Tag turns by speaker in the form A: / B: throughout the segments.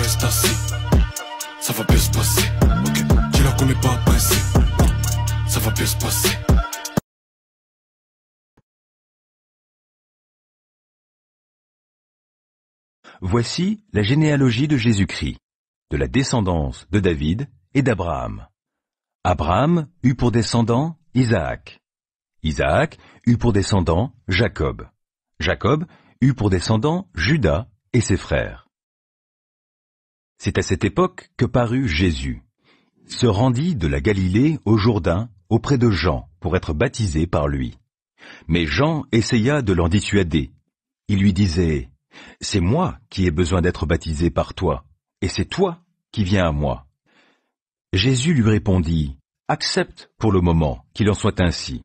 A: reste assis. Ça va bien se passer. Ok, dis-leur qu'on n'est pas pressé. Ça va bien se passer.
B: Voici la généalogie de Jésus-Christ, de la descendance de David et d'Abraham. Abraham eut pour descendant Isaac. Isaac eut pour descendant Jacob. Jacob eut pour descendant Judas et ses frères. C'est à cette époque que parut Jésus. Il se rendit de la Galilée au Jourdain auprès de Jean pour être baptisé par lui. Mais Jean essaya de l'en dissuader. Il lui disait: « C'est moi qui ai besoin d'être baptisé par toi, et c'est toi qui viens à moi. » Jésus lui répondit: « Accepte pour le moment qu'il en soit ainsi,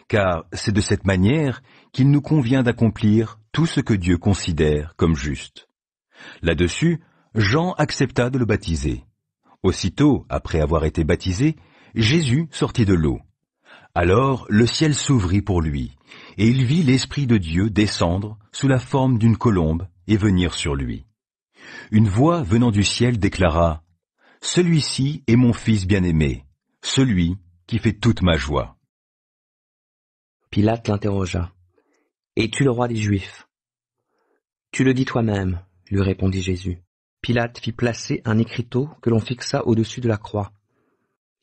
B: car c'est de cette manière qu'il nous convient d'accomplir tout ce que Dieu considère comme juste. » Là-dessus, Jean accepta de le baptiser. Aussitôt, après avoir été baptisé, Jésus sortit de l'eau. Alors le ciel s'ouvrit pour lui, et il vit l'Esprit de Dieu descendre sous la forme d'une colombe et venir sur lui. Une voix venant du ciel déclara: « Celui-ci est mon Fils bien-aimé, celui qui fait toute ma joie. »
C: Pilate l'interrogea. « Es-tu le roi des Juifs ?» « Tu le dis toi-même, » lui répondit Jésus. Pilate fit placer un écriteau que l'on fixa au-dessus de la croix.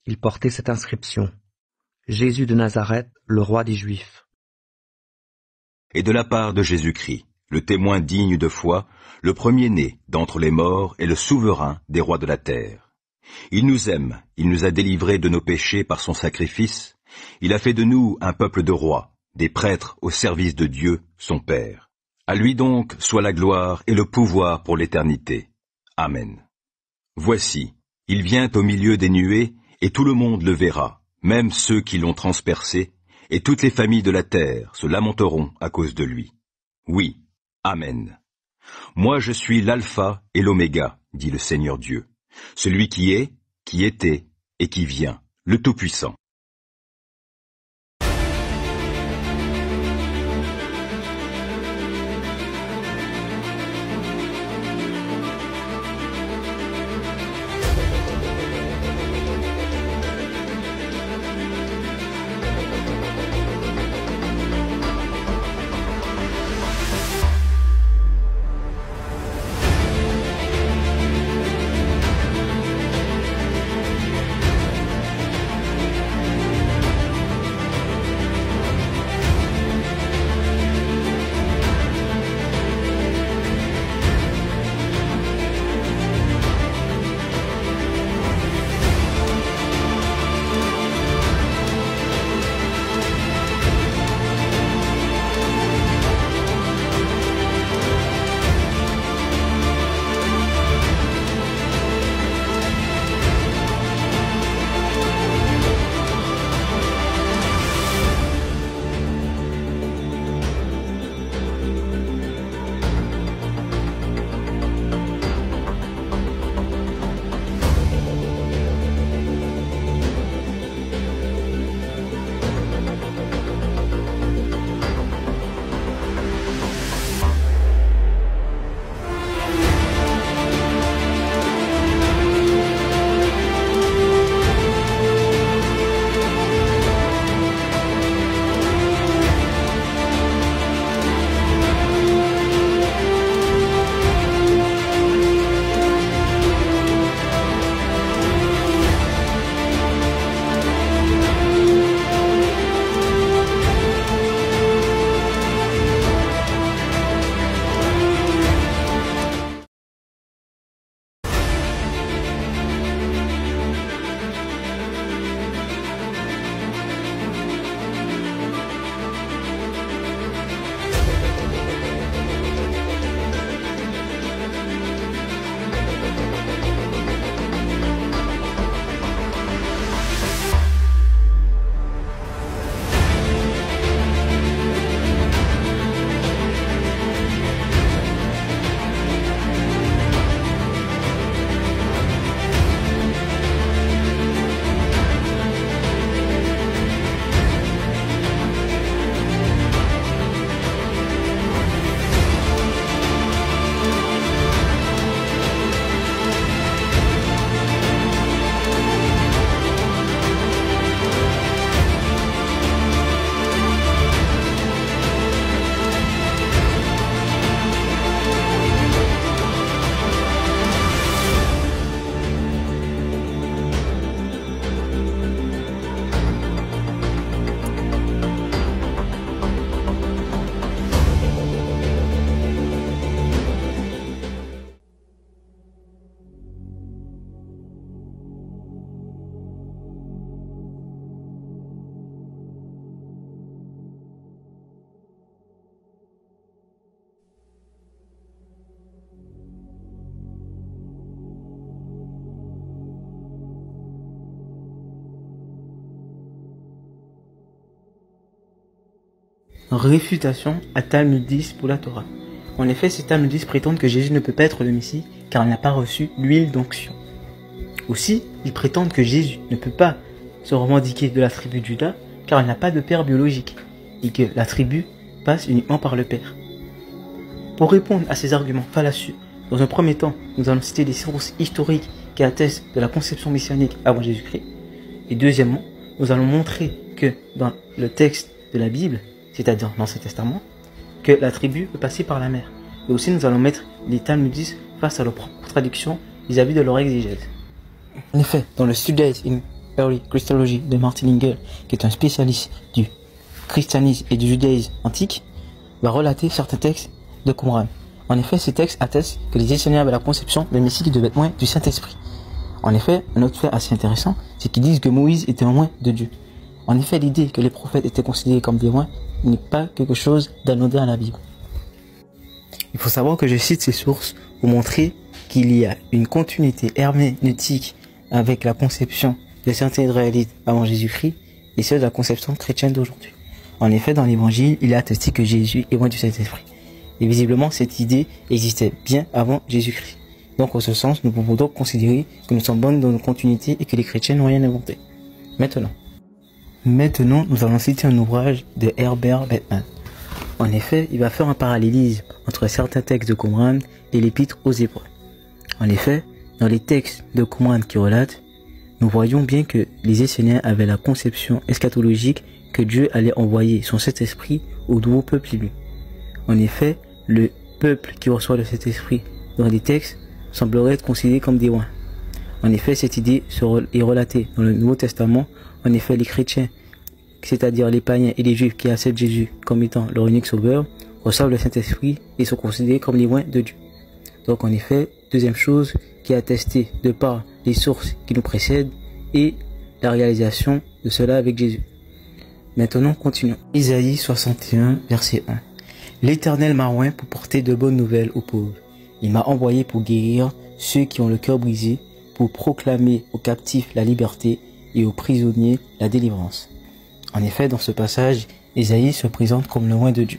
C: Il portait cette inscription: « Jésus de Nazareth, le roi des Juifs. »
B: Et de la part de Jésus-Christ, le témoin digne de foi, le premier-né d'entre les morts et le souverain des rois de la terre. Il nous aime, il nous a délivrés de nos péchés par son sacrifice, il a fait de nous un peuple de rois, des prêtres au service de Dieu, son Père. À lui donc soit la gloire et le pouvoir pour l'éternité. Amen. Voici, il vient au milieu des nuées, et tout le monde le verra, même ceux qui l'ont transpercé, et toutes les familles de la terre se lamenteront à cause de lui. Oui, Amen. Moi je suis l'alpha et l'oméga, dit le Seigneur Dieu, celui qui est, qui était et qui vient, le Tout-Puissant.
D: Réfutation à talmudistes pour la Torah. En effet, ces talmudistes prétendent que Jésus ne peut pas être le Messie car il n'a pas reçu l'huile d'onction. Aussi, ils prétendent que Jésus ne peut pas se revendiquer de la tribu de Juda car il n'a pas de père biologique et que la tribu passe uniquement par le père. Pour répondre à ces arguments fallacieux, dans un premier temps, nous allons citer des sources historiques qui attestent de la conception messianique avant Jésus-Christ. Et deuxièmement, nous allons montrer que dans le texte de la Bible, c'est-à-dire dans l'Ancien Testament, que la tribu peut passer par la mer. Et aussi, nous allons mettre les talmudistes face à leur propre contradiction vis-à-vis de leur exégèse. En effet, dans le Studies in Early Christology de Martin Engel, qui est un spécialiste du christianisme et du judaïsme antique, va relater certains textes de Qumran. En effet, ces textes attestent que les Esséniens avaient la conception d'un Messie qui devait être loin du Saint-Esprit. En effet, un autre fait assez intéressant, c'est qu'ils disent que Moïse était loin de Dieu. En effet, l'idée que les prophètes étaient considérés comme des loin n'est pas quelque chose d'anodin à la Bible. Il faut savoir que je cite ces sources pour montrer qu'il y a une continuité herméneutique avec la conception de certains Israélites avant Jésus-Christ et celle de la conception chrétienne d'aujourd'hui. En effet, dans l'Évangile, il est attesté que Jésus est loin du Saint-Esprit. Et visiblement, cette idée existait bien avant Jésus-Christ. Donc, en ce sens, nous pouvons donc considérer que nous sommes bons dans nos continuités et que les chrétiens n'ont rien inventé. Maintenant, nous allons citer un ouvrage de Herbert Bettman. En effet, il va faire un parallélisme entre certains textes de Qumran et l'épître aux Hébreux. En effet, dans les textes de Qumran qui relatent, nous voyons bien que les Esséniens avaient la conception eschatologique que Dieu allait envoyer son Saint-Esprit au nouveau peuple élu. En effet, le peuple qui reçoit le Saint-Esprit dans les textes semblerait être considéré comme des loin. En effet, cette idée est relatée dans le Nouveau Testament. En effet, les chrétiens, c'est-à-dire les païens et les juifs qui acceptent Jésus comme étant leur unique sauveur, reçoivent le Saint-Esprit et sont considérés comme les loin de Dieu. Donc en effet, deuxième chose qui est attestée de par les sources qui nous précèdent et la réalisation de cela avec Jésus. Maintenant, continuons. Isaïe 61, verset 1. L'Éternel m'a oint pour porter de bonnes nouvelles aux pauvres. Il m'a envoyé pour guérir ceux qui ont le cœur brisé, pour proclamer aux captifs la liberté et aux prisonniers la délivrance. En effet, dans ce passage, Isaïe se présente comme le loin de Dieu.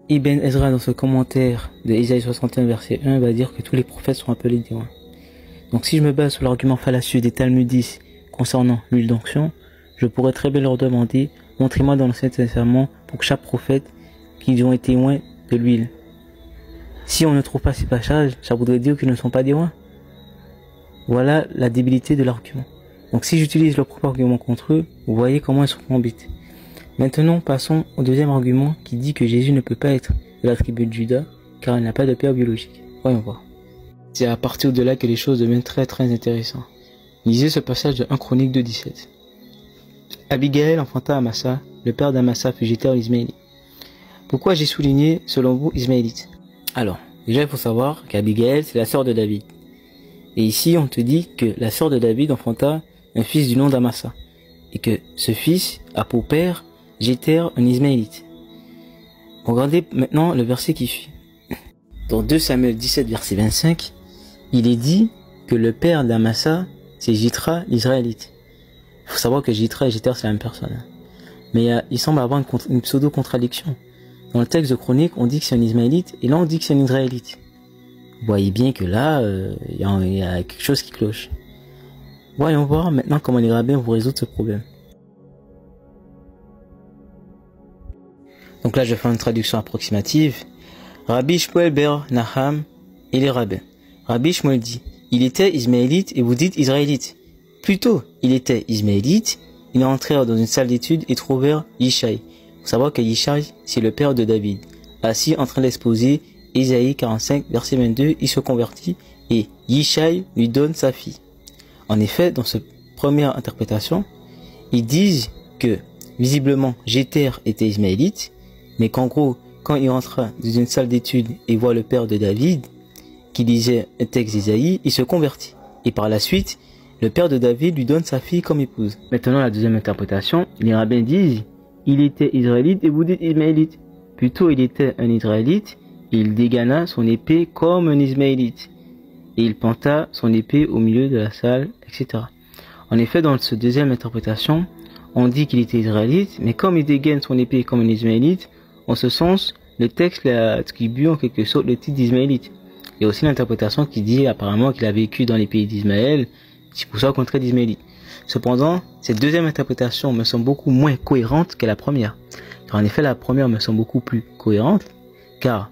D: Ibn Ezra, dans ce commentaire de Isaïe 61, verset 1, va dire que tous les prophètes sont appelés des loin. Donc si je me base sur l'argument fallacieux des talmudistes concernant l'huile d'onction, je pourrais très bien leur demander, montrez-moi dans l'Ancien Testament pour chaque prophète qu'ils ont été loin de l'huile. Si on ne trouve pas ces passages, ça voudrait dire qu'ils ne sont pas des loin. Voilà la débilité de l'argument. Donc si j'utilise leur propre argument contre eux, vous voyez comment ils sont embêtés. Maintenant, passons au deuxième argument qui dit que Jésus ne peut pas être de la tribu de Juda car il n'a pas de père biologique. Voyons voir. C'est à partir de là que les choses deviennent très intéressantes. Lisez ce passage de 1 Chronique 2,17. Abigaël enfanta Amasa, le père d'Amasa fut Jéter l'Ismaélite. Pourquoi j'ai souligné, selon vous, Ismaélite? Alors, déjà il faut savoir qu'Abigaël c'est la sœur de David. Et ici on te dit que la sœur de David enfanta un fils du nom d'Amasa. Et que ce fils a pour père Jéter un Ismaélite. Regardez maintenant le verset qui suit. Dans 2 Samuel 17 verset 25, il est dit que le père d'Amasa c'est Jitra l'Israélite. Il faut savoir que Jitra et Jéter c'est la même personne. Mais il semble avoir une pseudo-contradiction. Dans le texte de Chronique, on dit que c'est un Ismaélite, et là on dit que c'est un Israélite. Vous voyez bien que là, il y a quelque chose qui cloche. Voyons voir maintenant comment les rabbins vont résoudre ce problème. Donc là, je fais une traduction approximative. Rabbi Shmuel ber Naham et les rabbins. Rabbi Shmuel dit, il était Ismaélite et vous dites Israélite. Plutôt, il était Ismaélite, ils entrèrent dans une salle d'études et trouvèrent Yishai. Il faut savoir que Yishai, c'est le père de David. Assis en train d'exposer Isaïe 45, verset 22, il se convertit et Yishai lui donne sa fille. En effet, dans cette première interprétation, ils disent que visiblement Jéter était Ismaélite, mais qu'en gros, quand il rentra dans une salle d'études et voit le père de David, qui lisait un texte d'Isaïe, il se convertit. Et par la suite, le père de David lui donne sa fille comme épouse. Maintenant, la deuxième interprétation, les rabbins disent, il était Israélite et vous dites Ismaélite. Plutôt, il était un Israélite et il dégana son épée comme un Ismaélite. Et il planta son épée au milieu de la salle, etc. En effet, dans cette deuxième interprétation, on dit qu'il était Israélite, mais comme il dégaine son épée comme un Ismaélite, En ce sens, le texte l'attribue en quelque sorte le titre d'Ismaélite. Il y a aussi l'interprétation qui dit apparemment qu'il a vécu dans les pays d'Ismaël, c'est pour ça qu'on traite d'Ismaélite. Cependant, cette deuxième interprétation me semble beaucoup moins cohérente que la première. Car en effet, la première me semble beaucoup plus cohérente, car,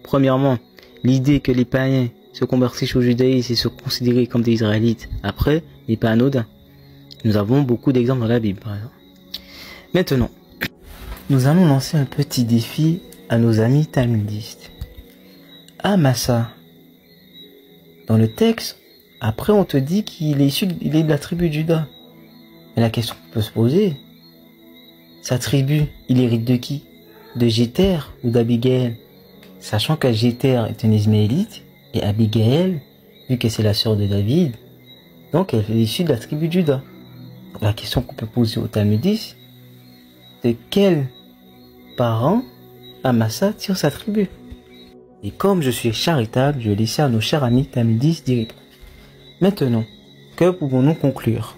D: premièrement, l'idée que les païens se convertissent au judaïsme et se considérer comme des Israélites après n'est pas anodin. Nous avons beaucoup d'exemples dans la Bible, par exemple. Maintenant, nous allons lancer un petit défi à nos amis talmudistes. Massa, dans le texte, après on te dit qu'il est issu, il est de la tribu de Juda. Mais la question peut se poser, sa tribu, il hérite de qui? De Jéter ou d'Abigaël? Sachant que Jéter est un Ismaélite, et Abigaël, vu que c'est la sœur de David, donc elle est issue de la tribu de Juda. La question qu'on peut poser aux talmudistes, de quel parent Amasa tire sa tribu? Et comme je suis charitable, je vais laisser à nos chers amis talmudistes d'y répondre. Maintenant, que pouvons-nous conclure?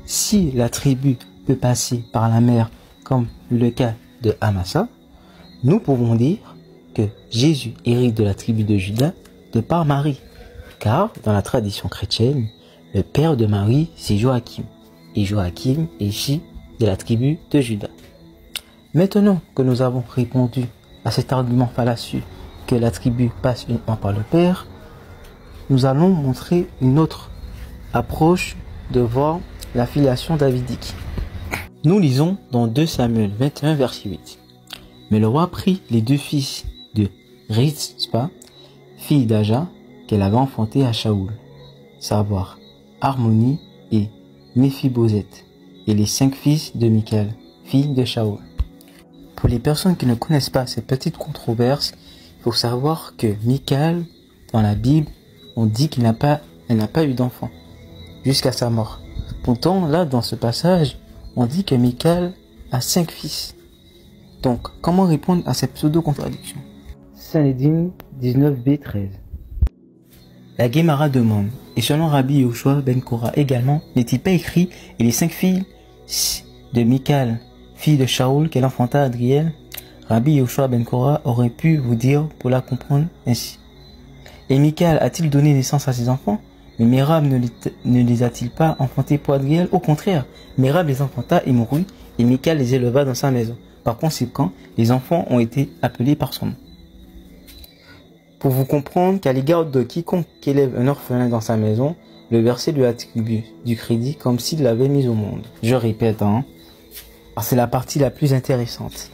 D: Si la tribu peut passer par la mer, comme le cas de Amasa, nous pouvons dire que Jésus hérite de la tribu de Juda de par Marie. Car, dans la tradition chrétienne, le père de Marie, c'est Joachim. Et Joachim est issu de la tribu de Juda. Maintenant que nous avons répondu à cet argument fallacieux que la tribu passe uniquement par le père, nous allons montrer une autre approche de voir la filiation davidique. Nous lisons dans 2 Samuel 21 verset 8. Mais le roi prit les 2 fils de Rizpa, fille d'Aja, qu'elle avait enfanté à Shaoul, savoir Harmonie et Méphibosheth, et les 5 fils de Michal, fille de Shaoul. Pour les personnes qui ne connaissent pas cette petite controverse, il faut savoir que Michal, dans la Bible, on dit qu'elle n'a pas eu d'enfant, jusqu'à sa mort. Pourtant, là, dans ce passage, on dit que Michal a 5 fils. Donc, comment répondre à cette pseudo-contradiction? Sanhédrin 19b13. La Guémara demande, et selon Rabbi Yoshua ben Korah également, n'est-il pas écrit, et les 5 filles de Michal, fille de Shaoul, qu'elle enfanta à Adriel? Rabbi Yoshua ben Korah aurait pu vous dire pour la comprendre ainsi. Et Michal a-t-il donné naissance à ses enfants? Mais Mérab ne les a-t-il pas enfantés pour Adriel? Au contraire, Mérab les enfanta et mourut, et Michal les éleva dans sa maison. Par conséquent, les enfants ont été appelés par son nom. Pour vous comprendre qu'à l'égard de quiconque élève un orphelin dans sa maison, le verset lui attribue du crédit comme s'il l'avait mis au monde. Je répète, c'est la partie la plus intéressante.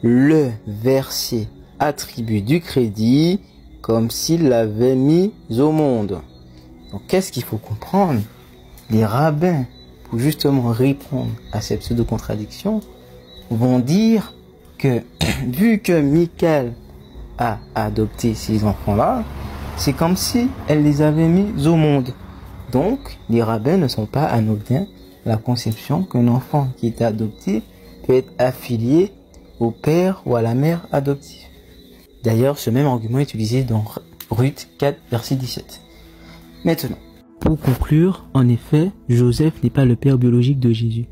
D: Le verset attribue du crédit comme s'il l'avait mis au monde. Donc qu'est-ce qu'il faut comprendre? Les rabbins, pour justement répondre à cette pseudo-contradiction, vont dire que vu que Michal a adopté ces enfants-là, c'est comme si elle les avait mis au monde. Donc, les rabbins ne sont pas anodins à la conception qu'un enfant qui est adopté peut être affilié au père ou à la mère adoptive. D'ailleurs, ce même argument est utilisé dans Ruth 4, verset 17. Maintenant, pour conclure, en effet, Joseph n'est pas le père biologique de Jésus.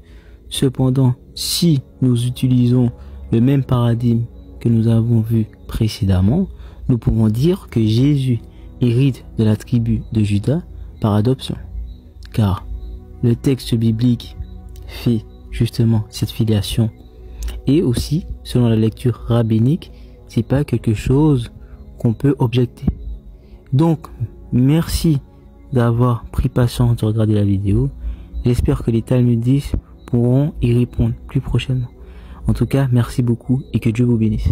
D: Cependant, si nous utilisons le même paradigme que nous avons vu précédemment, nous pouvons dire que Jésus hérite de la tribu de Juda par adoption. Car le texte biblique fait justement cette filiation. Et aussi, selon la lecture rabbinique, c'est pas quelque chose qu'on peut objecter. Donc, merci d'avoir pris patience de regarder la vidéo. J'espère que les talmudistes pourront y répondre plus prochainement. En tout cas, merci beaucoup et que Dieu vous bénisse.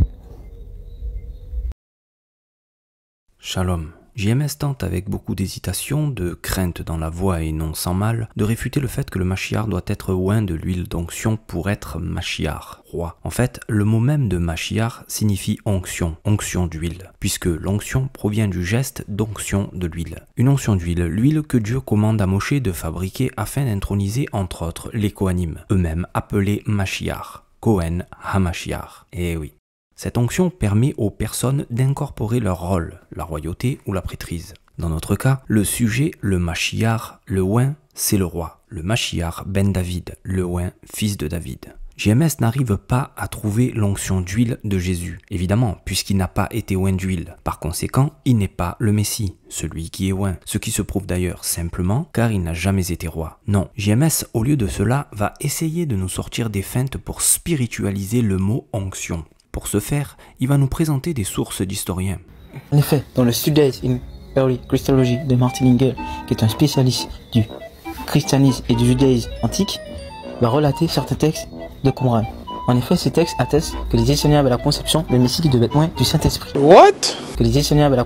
E: Shalom. JMS tente avec beaucoup d'hésitation, de crainte dans la voix et non sans mal, de réfuter le fait que le Mashiach doit être oint de l'huile d'onction pour être Mashiach, roi. En fait, le mot même de Mashiach signifie onction, onction d'huile, puisque l'onction provient du geste d'onction de l'huile. Une onction d'huile, l'huile que Dieu commande à Moshe de fabriquer afin d'introniser entre autres les Kohanim, eux-mêmes appelés Mashiach, Kohen HaMashiach. Eh oui. Cette onction permet aux personnes d'incorporer leur rôle, la royauté ou la prêtrise. Dans notre cas, le sujet, le Mashiach, le oint, c'est le roi, le Mashiach ben David, le oint, fils de David. JMS n'arrive pas à trouver l'onction d'huile de Jésus, évidemment, puisqu'il n'a pas été oint d'huile. Par conséquent, il n'est pas le Messie, celui qui est oint, ce qui se prouve d'ailleurs simplement car il n'a jamais été roi. Non, JMS, au lieu de cela, va essayer de nous sortir des feintes pour spiritualiser le mot onction. Pour ce faire, il va nous présenter des sources d'historiens.
D: En effet, dans le Studies in Early Christology de Martin Lingel, qui est un spécialiste du christianisme et du judaïsme antique, va relater certains textes de Qumran. En effet, ces textes attestent que les Esséniens avaient la conception d'un Messie qui devait être loin du Saint-Esprit.
F: What?
D: Que les Esséniens avaient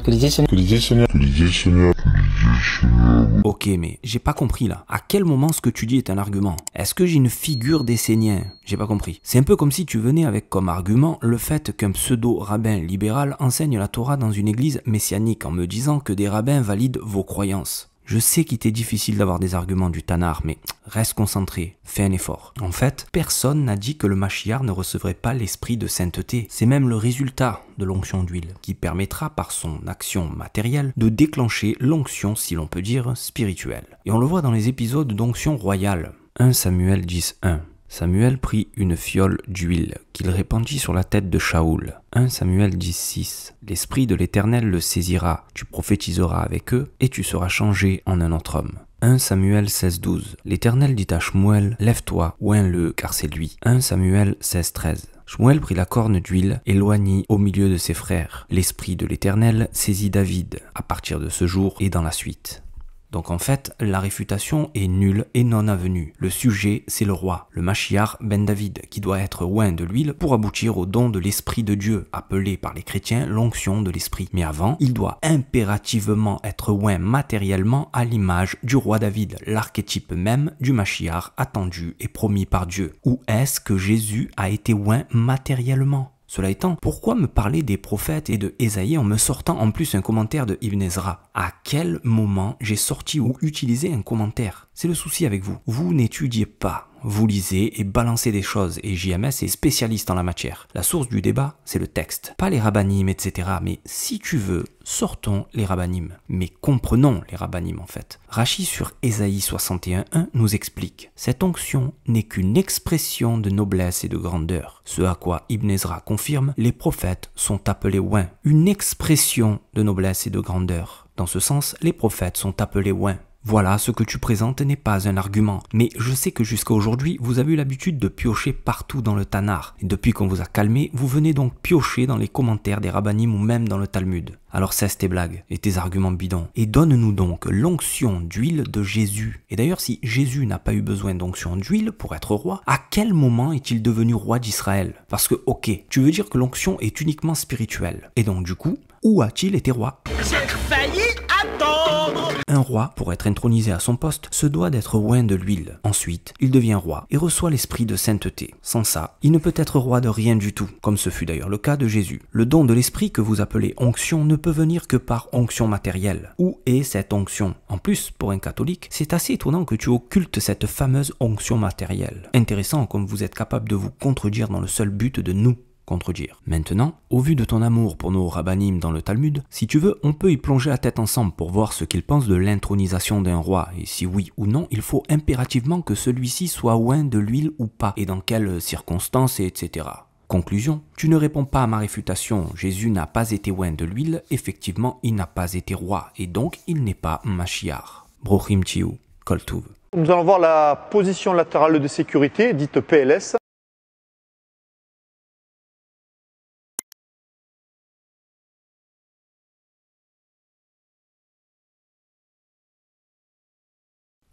E: Ok, mais j'ai pas compris là. À quel moment ce que tu dis est un argument? Est-ce que j'ai une figure d'Essénien? J'ai pas compris. C'est un peu comme si tu venais avec comme argument le fait qu'un pseudo-rabbin libéral enseigne la Torah dans une église messianique en me disant que des rabbins valident vos croyances. Je sais qu'il t'est difficile d'avoir des arguments du Tanakh, mais reste concentré, fais un effort. En fait, personne n'a dit que le Mashiach ne recevrait pas l'esprit de sainteté. C'est même le résultat de l'onction d'huile, qui permettra par son action matérielle de déclencher l'onction, si l'on peut dire, spirituelle. Et on le voit dans les épisodes d'onction royale. 1 Samuel 10:1. Samuel prit une fiole d'huile qu'il répandit sur la tête de Shaoul. 1 Samuel 10:6. L'Esprit de l'Éternel le saisira, tu prophétiseras avec eux et tu seras changé en un autre homme. 1 Samuel 16:12. L'Éternel dit à Shmuel, lève-toi, oins-le, car c'est lui. 1 Samuel 16:13. Shmuel prit la corne d'huile et l'oignit au milieu de ses frères. L'Esprit de l'Éternel saisit David à partir de ce jour et dans la suite. Donc en fait, la réfutation est nulle et non avenue. Le sujet, c'est le roi, le Mashiach ben David, qui doit être oint de l'huile pour aboutir au don de l'Esprit de Dieu, appelé par les chrétiens l'onction de l'Esprit. Mais avant, il doit impérativement être oint matériellement à l'image du roi David, l'archétype même du Mashiach attendu et promis par Dieu. Où est-ce que Jésus a été oint matériellement ? Cela étant, pourquoi me parler des prophètes et de Ésaïe en me sortant en plus un commentaire de Ibn Ezra? À quel moment j'ai sorti ou utilisé un commentaire? C'est le souci avec vous. Vous n'étudiez pas. Vous lisez et balancez des choses et JMS est spécialiste en la matière. La source du débat, c'est le texte. Pas les rabbanim, etc. Mais si tu veux, sortons les rabbanim. Mais comprenons les rabbanim en fait. Rachi sur Ésaïe 61:1 nous explique « Cette onction n'est qu'une expression de noblesse et de grandeur. Ce à quoi Ibn Ezra confirme, les prophètes sont appelés oints. Une expression de noblesse et de grandeur. Dans ce sens, les prophètes sont appelés oints. Voilà, ce que tu présentes n'est pas un argument, mais je sais que jusqu'à aujourd'hui, vous avez eu l'habitude de piocher partout dans le Tanakh. Et depuis qu'on vous a calmé, vous venez donc piocher dans les commentaires des rabbanim ou même dans le Talmud. Alors cesse tes blagues et tes arguments bidons, et donne-nous donc l'onction d'huile de Jésus. Et d'ailleurs, si Jésus n'a pas eu besoin d'onction d'huile pour être roi, à quel moment est-il devenu roi d'Israël? Parce que, ok, tu veux dire que l'onction est uniquement spirituelle. Et donc du coup, où a-t-il été roi?
F: J'ai failli attendre.
E: Un roi, pour être intronisé à son poste, se doit d'être oint de l'huile. Ensuite, il devient roi et reçoit l'esprit de sainteté. Sans ça, il ne peut être roi de rien du tout, comme ce fut d'ailleurs le cas de Jésus. Le don de l'esprit que vous appelez onction ne peut venir que par onction matérielle. Où est cette onction? En plus, pour un catholique, c'est assez étonnant que tu occultes cette fameuse onction matérielle. Intéressant comme vous êtes capable de vous contredire dans le seul but de nous contredire. Maintenant, au vu de ton amour pour nos rabbanim dans le Talmud, si tu veux, on peut y plonger la tête ensemble pour voir ce qu'ils pensent de l'intronisation d'un roi, et si oui ou non, il faut impérativement que celui-ci soit oint de l'huile ou pas, et dans quelles circonstances, etc. Conclusion, tu ne réponds pas à ma réfutation, Jésus n'a pas été oint de l'huile, effectivement il n'a pas été roi, et donc il n'est pas Mashiach. Brochim Tiou, Kol Tuv.
G: Nous allons voir la position latérale de sécurité, dite PLS.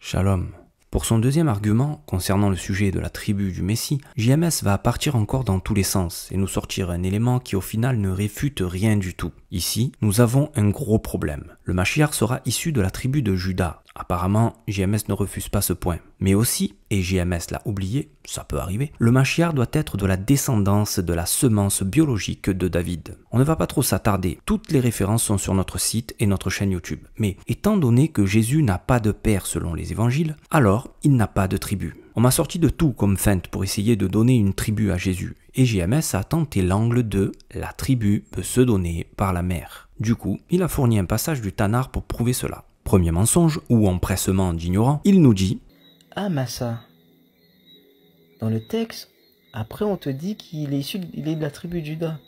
E: Shalom. Pour son deuxième argument, concernant le sujet de la tribu du Messie, JMS va partir encore dans tous les sens et nous sortir un élément qui au final ne réfute rien du tout. Ici, nous avons un gros problème. Le Mashiach sera issu de la tribu de Juda. Apparemment, JMS ne refuse pas ce point. Mais aussi, et JMS l'a oublié, ça peut arriver, le Mashiach doit être de la descendance de la semence biologique de David. On ne va pas trop s'attarder, toutes les références sont sur notre site et notre chaîne YouTube. Mais étant donné que Jésus n'a pas de père selon les évangiles, alors il n'a pas de tribu. On m'a sorti de tout comme feinte pour essayer de donner une tribu à Jésus. Et JMS a tenté l'angle de « la tribu peut se donner par la mère ». Du coup, il a fourni un passage du Tanakh pour prouver cela. Premier mensonge, ou empressement d'ignorant, il nous dit
D: « Ah Massa, dans le texte, Après, on te dit qu'il est issu, il est de la tribu de Juda.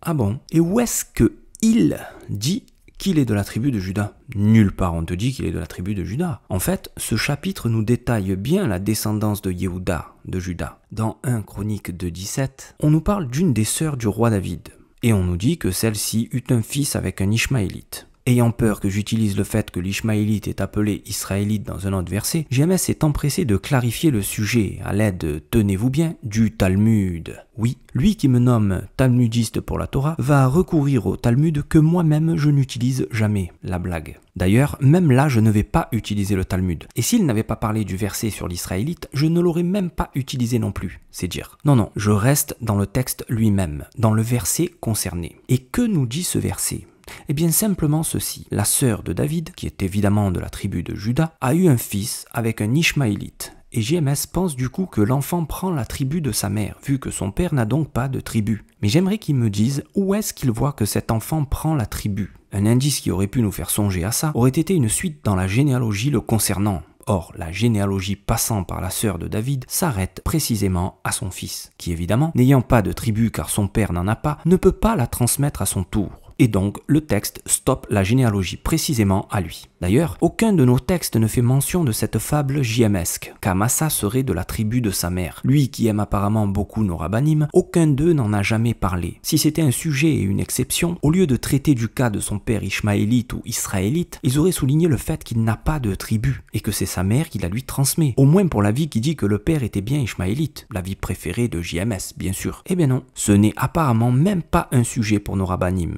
E: Ah bon? Et où est-ce que il dit qu'il est de la tribu de Juda? Nulle part on te dit qu'il est de la tribu de Juda. En fait, ce chapitre nous détaille bien la descendance de Yehuda, de Juda. Dans 1 Chronique 2:17, on nous parle d'une des sœurs du roi David. Et on nous dit que celle-ci eut un fils avec un Ishmaélite. Ayant peur que j'utilise le fait que l'Ishmaélite est appelé Israélite dans un autre verset, JMS s'est empressé de clarifier le sujet à l'aide, tenez-vous bien, du Talmud. Oui, lui qui me nomme talmudiste pour la Torah va recourir au Talmud que moi-même je n'utilise jamais, la blague. D'ailleurs, même là, je ne vais pas utiliser le Talmud. Et s'il n'avait pas parlé du verset sur l'Israélite, je ne l'aurais même pas utilisé non plus, c'est dire. Non, je reste dans le texte lui-même, dans le verset concerné. Et que nous dit ce verset ? Eh bien simplement ceci, la sœur de David, qui est évidemment de la tribu de Juda, a eu un fils avec un Ishmaélite. Et JMS pense du coup que l'enfant prend la tribu de sa mère, vu que son père n'a donc pas de tribu. Mais j'aimerais qu'il me dise où est-ce qu'il voit que cet enfant prend la tribu. Un indice qui aurait pu nous faire songer à ça aurait été une suite dans la généalogie le concernant. Or, la généalogie passant par la sœur de David s'arrête précisément à son fils, qui évidemment, n'ayant pas de tribu car son père n'en a pas, ne peut pas la transmettre à son tour. Et donc, le texte stoppe la généalogie précisément à lui. D'ailleurs, aucun de nos textes ne fait mention de cette fable JMesque, qu'Amasa serait de la tribu de sa mère. Lui qui aime apparemment beaucoup nos rabbinim, aucun d'eux n'en a jamais parlé. Si c'était un sujet et une exception, au lieu de traiter du cas de son père ishmaélite ou israélite, ils auraient souligné le fait qu'il n'a pas de tribu, et que c'est sa mère qui la lui transmet. Au moins pour l'avis qui dit que le père était bien ishmaélite, l'avis préféré de JMS, bien sûr. Eh bien non, ce n'est apparemment même pas un sujet pour nos rabbinim.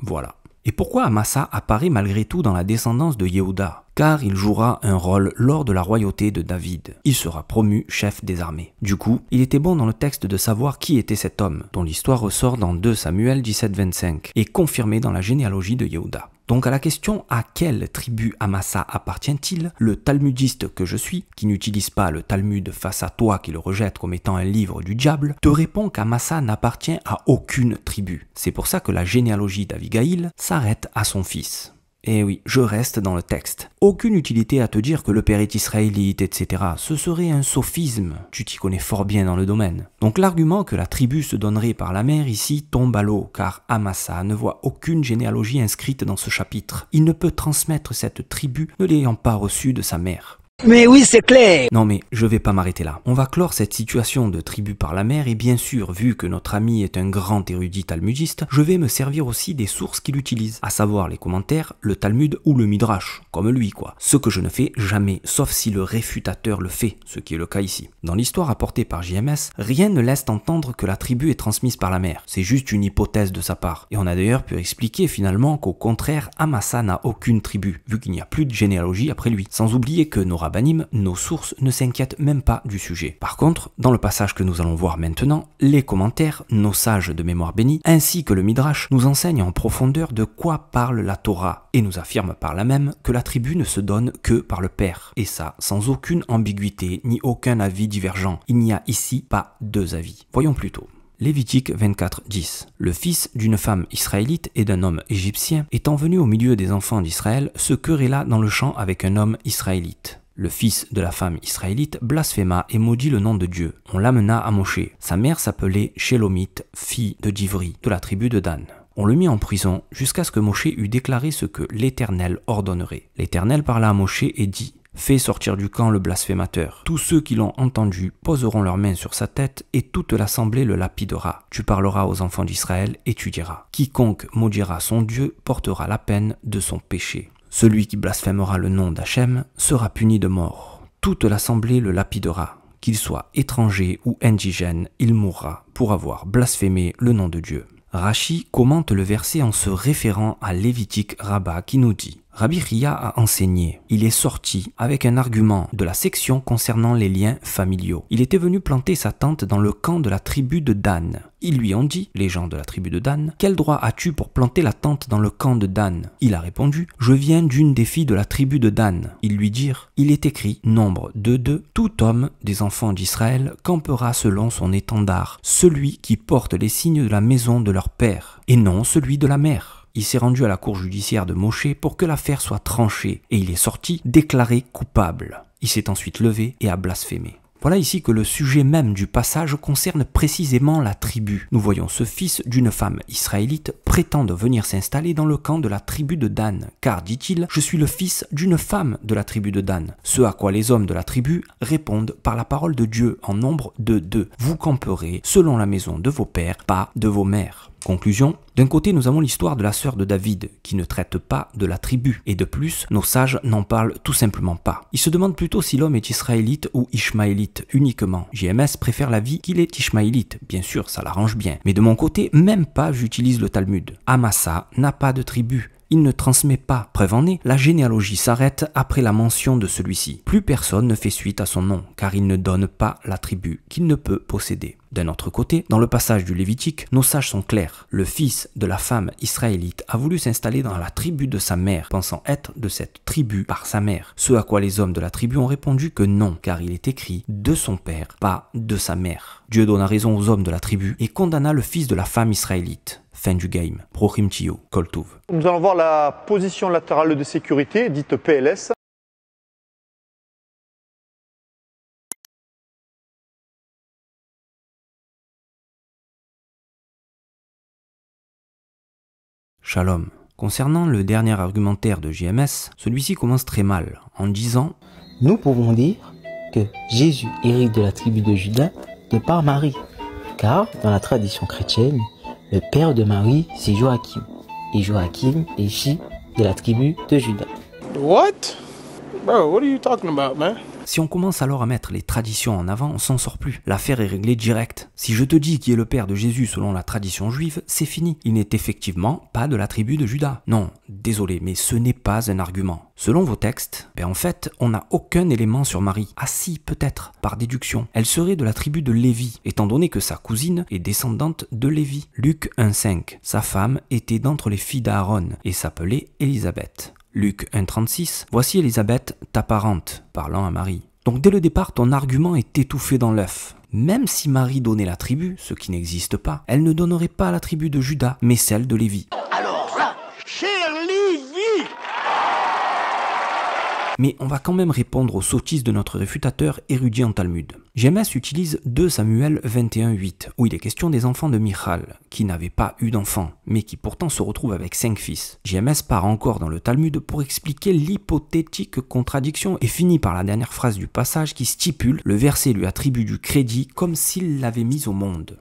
E: Voilà. Et pourquoi Amasa apparaît malgré tout dans la descendance de Yehuda? Car il jouera un rôle lors de la royauté de David. Il sera promu chef des armées. Du coup, il était bon dans le texte de savoir qui était cet homme, dont l'histoire ressort dans 2 Samuel 17-25, et confirmée dans la généalogie de Yehuda. Donc à la question à quelle tribu Amasa appartient-il, le talmudiste que je suis, qui n'utilise pas le Talmud face à toi qui le rejette comme étant un livre du diable, te répond qu'Amasa n'appartient à aucune tribu. C'est pour ça que la généalogie d'Abigaïl s'arrête à son fils. Eh oui, je reste dans le texte. Aucune utilité à te dire que le père est israélite, etc. Ce serait un sophisme. Tu t'y connais fort bien dans le domaine. Donc l'argument que la tribu se donnerait par la mère ici tombe à l'eau, car Amasa ne voit aucune généalogie inscrite dans ce chapitre. Il ne peut transmettre cette tribu ne l'ayant pas reçue de sa mère.
F: Mais oui, c'est clair.
E: Non mais je vais pas m'arrêter là. On va clore cette situation de tribu par la mère et bien sûr, vu que notre ami est un grand érudit talmudiste, je vais me servir aussi des sources qu'il utilise, à savoir les commentaires, le Talmud ou le Midrash, comme lui quoi. Ce que je ne fais jamais, sauf si le réfutateur le fait, ce qui est le cas ici. Dans l'histoire apportée par JMS, rien ne laisse entendre que la tribu est transmise par la mère. C'est juste une hypothèse de sa part. Et on a d'ailleurs pu expliquer finalement qu'au contraire, Amasa n'a aucune tribu, vu qu'il n'y a plus de généalogie après lui. Sans oublier que nos rabbinim, nos sources ne s'inquiètent même pas du sujet. Par contre, dans le passage que nous allons voir maintenant, les commentaires, nos sages de mémoire bénie, ainsi que le Midrash, nous enseignent en profondeur de quoi parle la Torah, et nous affirment par là même que la tribu ne se donne que par le père. Et ça, sans aucune ambiguïté, ni aucun avis divergent. Il n'y a ici pas deux avis. Voyons plutôt. Lévitique 24:10. Le fils d'une femme israélite et d'un homme égyptien, étant venu au milieu des enfants d'Israël, se querella dans le champ avec un homme israélite. Le fils de la femme israélite blasphéma et maudit le nom de Dieu. On l'amena à Moshe. Sa mère s'appelait Shélomite, fille de Divri, de la tribu de Dan. On le mit en prison jusqu'à ce que Moshe eût déclaré ce que l'Éternel ordonnerait. L'Éternel parla à Moshe et dit: Fais sortir du camp le blasphémateur. Tous ceux qui l'ont entendu poseront leurs mains sur sa tête et toute l'assemblée le lapidera. Tu parleras aux enfants d'Israël et tu diras: Quiconque maudira son Dieu portera la peine de son péché. Celui qui blasphémera le nom d'Hachem sera puni de mort. Toute l'assemblée le lapidera. Qu'il soit étranger ou indigène, il mourra pour avoir blasphémé le nom de Dieu. Rashi commente le verset en se référant à Lévitique Rabbah qui nous dit: Rabbi Ria a enseigné. Il est sorti avec un argument de la section concernant les liens familiaux. Il était venu planter sa tente dans le camp de la tribu de Dan. Ils lui ont dit, les gens de la tribu de Dan, quel droit as-tu pour planter la tente dans le camp de Dan? Il a répondu: je viens d'une des filles de la tribu de Dan. Ils lui dirent: il est écrit, Nombre 2:2, tout homme des enfants d'Israël campera selon son étendard, celui qui porte les signes de la maison de leur père, et non celui de la mère. Il s'est rendu à la cour judiciaire de Moshe pour que l'affaire soit tranchée, et il est sorti déclaré coupable. Il s'est ensuite levé et a blasphémé. Voilà ici que le sujet même du passage concerne précisément la tribu. Nous voyons ce fils d'une femme israélite prétendre venir s'installer dans le camp de la tribu de Dan, car, dit-il, je suis le fils d'une femme de la tribu de Dan. Ce à quoi les hommes de la tribu répondent par la parole de Dieu en nombre de 2. Vous camperez selon la maison de vos pères, pas de vos mères. Conclusion, d'un côté nous avons l'histoire de la sœur de David qui ne traite pas de la tribu et de plus nos sages n'en parlent tout simplement pas. Ils se demandent plutôt si l'homme est israélite ou ishmaélite uniquement. JMS préfère l'avis qu'il est ishmaélite, bien sûr ça l'arrange bien, mais de mon côté même pas j'utilise le Talmud. Amasa n'a pas de tribu. Il ne transmet pas. Preuve en est, la généalogie s'arrête après la mention de celui-ci. Plus personne ne fait suite à son nom, car il ne donne pas la tribu qu'il ne peut posséder. D'un autre côté, dans le passage du Lévitique, nos sages sont clairs. Le fils de la femme israélite a voulu s'installer dans la tribu de sa mère, pensant être de cette tribu par sa mère. Ce à quoi les hommes de la tribu ont répondu que non, car il est écrit de son père, pas de sa mère. Dieu donna raison aux hommes de la tribu et condamna le fils de la femme israélite. Fin du game. Prochim Tio, Kol Tov.
G: Nous allons voir la position latérale de sécurité, dite PLS.
E: Shalom. Concernant le dernier argumentaire de JMS, celui-ci commence très mal, en disant «
D: Nous pouvons dire que Jésus hérite de la tribu de Juda de par Marie, car dans la tradition chrétienne, le père de Marie, c'est Joachim. Et Joachim est fils de la tribu de Juda.
F: What? Bro, what are you talking about, man?
E: Si on commence alors à mettre les traditions en avant, on s'en sort plus. L'affaire est réglée direct. Si je te dis qui est le père de Jésus selon la tradition juive, c'est fini. Il n'est effectivement pas de la tribu de Juda. Non, désolé, mais ce n'est pas un argument. Selon vos textes, en fait, on n'a aucun élément sur Marie. Ah si, peut-être, par déduction. Elle serait de la tribu de Lévi, étant donné que sa cousine est descendante de Lévi. Luc 1,5. Sa femme était d'entre les filles d'Aaron et s'appelait Élisabeth. Luc 1,36, voici Élisabeth, ta parente, parlant à Marie. Donc dès le départ, ton argument est étouffé dans l'œuf. Même si Marie donnait la tribu, ce qui n'existe pas, elle ne donnerait pas la tribu de Juda, mais celle de Lévi.
F: Alors là, cher Lévi!
E: Mais on va quand même répondre aux sottises de notre réfutateur érudit en Talmud. JMS utilise 2 Samuel 21,8, où il est question des enfants de Michal, qui n'avaient pas eu d'enfants, mais qui pourtant se retrouvent avec 5 fils. JMS part encore dans le Talmud pour expliquer l'hypothétique contradiction et finit par la dernière phrase du passage qui stipule le verset lui attribue du crédit comme s'il l'avait mis au monde.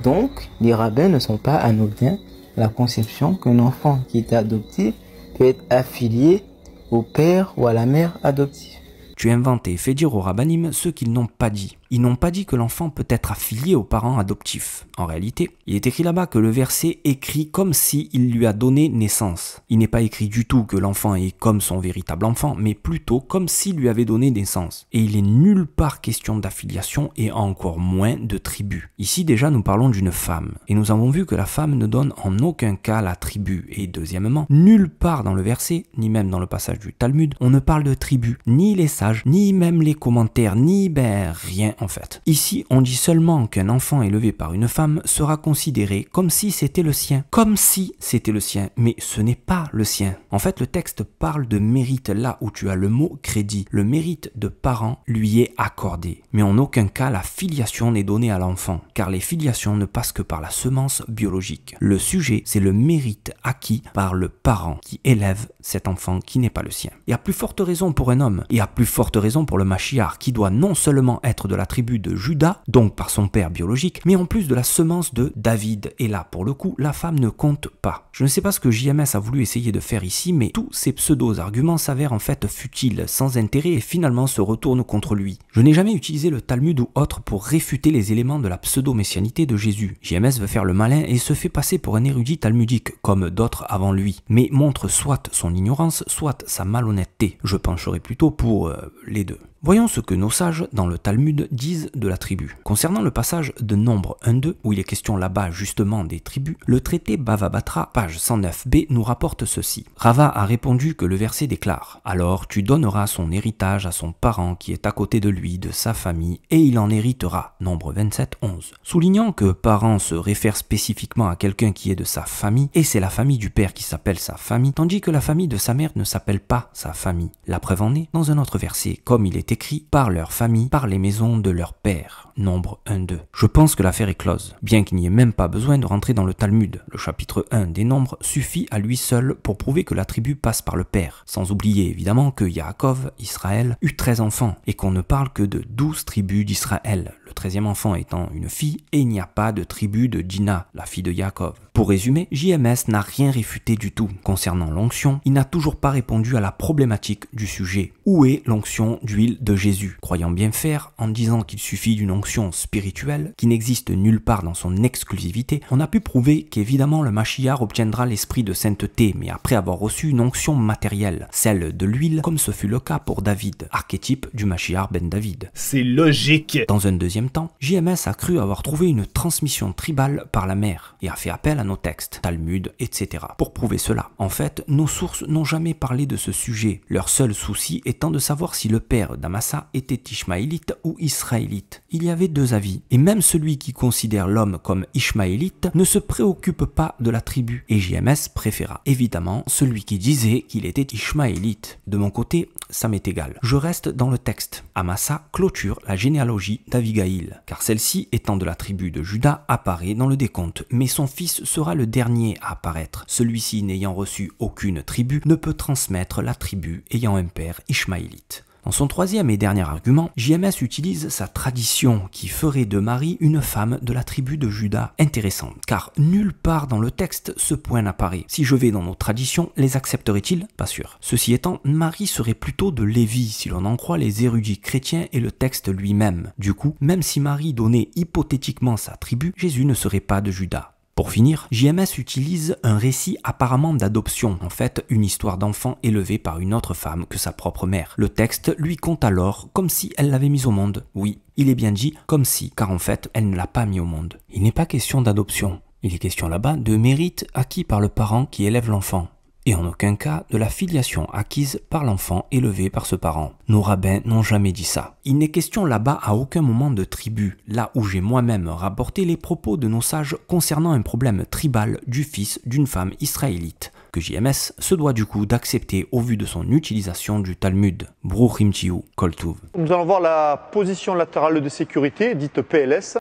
D: Donc, les rabbins ne sont pas anodins à la conception qu'un enfant qui est adopté peut être affilié au père ou à la mère adoptive.
E: Tu inventes et fais dire aux rabbinim ce qu'ils n'ont pas dit. Ils n'ont pas dit que l'enfant peut être affilié aux parents adoptifs. En réalité, il est écrit là-bas que le verset écrit comme s'il lui a donné naissance. Il n'est pas écrit du tout que l'enfant est comme son véritable enfant, mais plutôt comme s'il lui avait donné naissance. Et il est nulle part question d'affiliation et encore moins de tribu. Ici déjà nous parlons d'une femme. Et nous avons vu que la femme ne donne en aucun cas la tribu. Et deuxièmement, nulle part dans le verset, ni même dans le passage du Talmud, on ne parle de tribu, ni les sages, ni même les commentaires, ni rien en fait. Ici, on dit seulement qu'un enfant élevé par une femme sera considéré comme si c'était le sien. Comme si c'était le sien, mais ce n'est pas le sien. En fait, le texte parle de mérite là où tu as le mot crédit. Le mérite de parent lui est accordé. Mais en aucun cas, la filiation n'est donnée à l'enfant, car les filiations ne passent que par la semence biologique. Le sujet, c'est le mérite acquis par le parent qui élève cet enfant qui n'est pas le sien. Et à plus forte raison pour un homme, et à plus forte raison pour le Mashiach, qui doit non seulement être de la tribu de Juda, donc par son père biologique, mais en plus de la semence de David. Et là, pour le coup, la femme ne compte pas. Je ne sais pas ce que JMS a voulu essayer de faire ici, mais tous ces pseudo-arguments s'avèrent en fait futiles, sans intérêt et finalement se retournent contre lui. Je n'ai jamais utilisé le Talmud ou autre pour réfuter les éléments de la pseudo-messianité de Jésus. JMS veut faire le malin et se fait passer pour un érudit talmudique, comme d'autres avant lui, mais montre soit son ignorance, soit sa malhonnêteté. Je pencherai plutôt pour les deux. Voyons ce que nos sages dans le Talmud disent de la tribu. Concernant le passage de Nombre 1-2, où il est question là-bas justement des tribus, le traité Bava Batra, page 109b, nous rapporte ceci. Rava a répondu que le verset déclare « Alors tu donneras son héritage à son parent qui est à côté de lui, de sa famille, et il en héritera. » Nombre 27-11. Soulignant que parent se réfère spécifiquement à quelqu'un qui est de sa famille, et c'est la famille du père qui s'appelle sa famille, tandis que la famille de sa mère ne s'appelle pas sa famille. La preuve en est dans un autre verset, comme il est est écrit « par leur famille, par les maisons de leur père ». Nombre 1-2. Je pense que l'affaire est close, bien qu'il n'y ait même pas besoin de rentrer dans le Talmud. Le chapitre 1 des Nombres suffit à lui seul pour prouver que la tribu passe par le père. Sans oublier évidemment que Yaakov, Israël, eut 13 enfants, et qu'on ne parle que de 12 tribus d'Israël, le 13e enfant étant une fille, et il n'y a pas de tribu de Dina, la fille de Yaakov. Pour résumer, JMS n'a rien réfuté du tout. Concernant l'onction, il n'a toujours pas répondu à la problématique du sujet. Où est l'onction d'huile de Jésus? Croyant bien faire, en disant qu'il suffit d'une onction spirituelle, qui n'existe nulle part dans son exclusivité, on a pu prouver qu'évidemment le Mashiach obtiendra l'esprit de sainteté, mais après avoir reçu une onction matérielle, celle de l'huile, comme ce fut le cas pour David, archétype du Mashiach ben David.
H: C'est logique.
E: Dans un deuxième temps, JMS a cru avoir trouvé une transmission tribale par la mère, et a fait appel à nos textes, Talmud, etc. pour prouver cela. En fait, nos sources n'ont jamais parlé de ce sujet, leur seul souci étant de savoir si le père d'Amasa était ishmaélite ou israélite. Il y avait deux avis, et même celui qui considère l'homme comme ishmaélite ne se préoccupe pas de la tribu, et JMS préféra évidemment celui qui disait qu'il était ishmaélite. De mon côté, ça m'est égal. Je reste dans le texte. Amasa clôture la généalogie d'Abigaïl, car celle-ci étant de la tribu de Juda apparaît dans le décompte, mais son fils sera le dernier à apparaître. Celui-ci n'ayant reçu aucune tribu ne peut transmettre la tribu ayant un père ishmaélite. Dans son troisième et dernier argument, JMS utilise sa tradition qui ferait de Marie une femme de la tribu de Juda. Intéressant, car nulle part dans le texte ce point n'apparaît. Si je vais dans nos traditions, les accepterait-il? Pas sûr. Ceci étant, Marie serait plutôt de Lévi si l'on en croit les érudits chrétiens et le texte lui-même. Du coup, même si Marie donnait hypothétiquement sa tribu, Jésus ne serait pas de Juda. Pour finir, JMS utilise un récit apparemment d'adoption, en fait une histoire d'enfant élevé par une autre femme que sa propre mère. Le texte lui compte alors comme si elle l'avait mis au monde. Oui, il est bien dit comme si, car en fait elle ne l'a pas mis au monde. Il n'est pas question d'adoption, il est question là-bas de mérite acquis par le parent qui élève l'enfant. Et en aucun cas de la filiation acquise par l'enfant élevé par ce parent. Nos rabbins n'ont jamais dit ça. Il n'est question là-bas à aucun moment de tribu, là où j'ai moi-même rapporté les propos de nos sages concernant un problème tribal du fils d'une femme israélite, que JMS se doit du coup d'accepter au vu de son utilisation du Talmud. Bruchim Tiou, Kol Tuv.
G: Nous allons voir la position latérale de sécurité, dite PLS.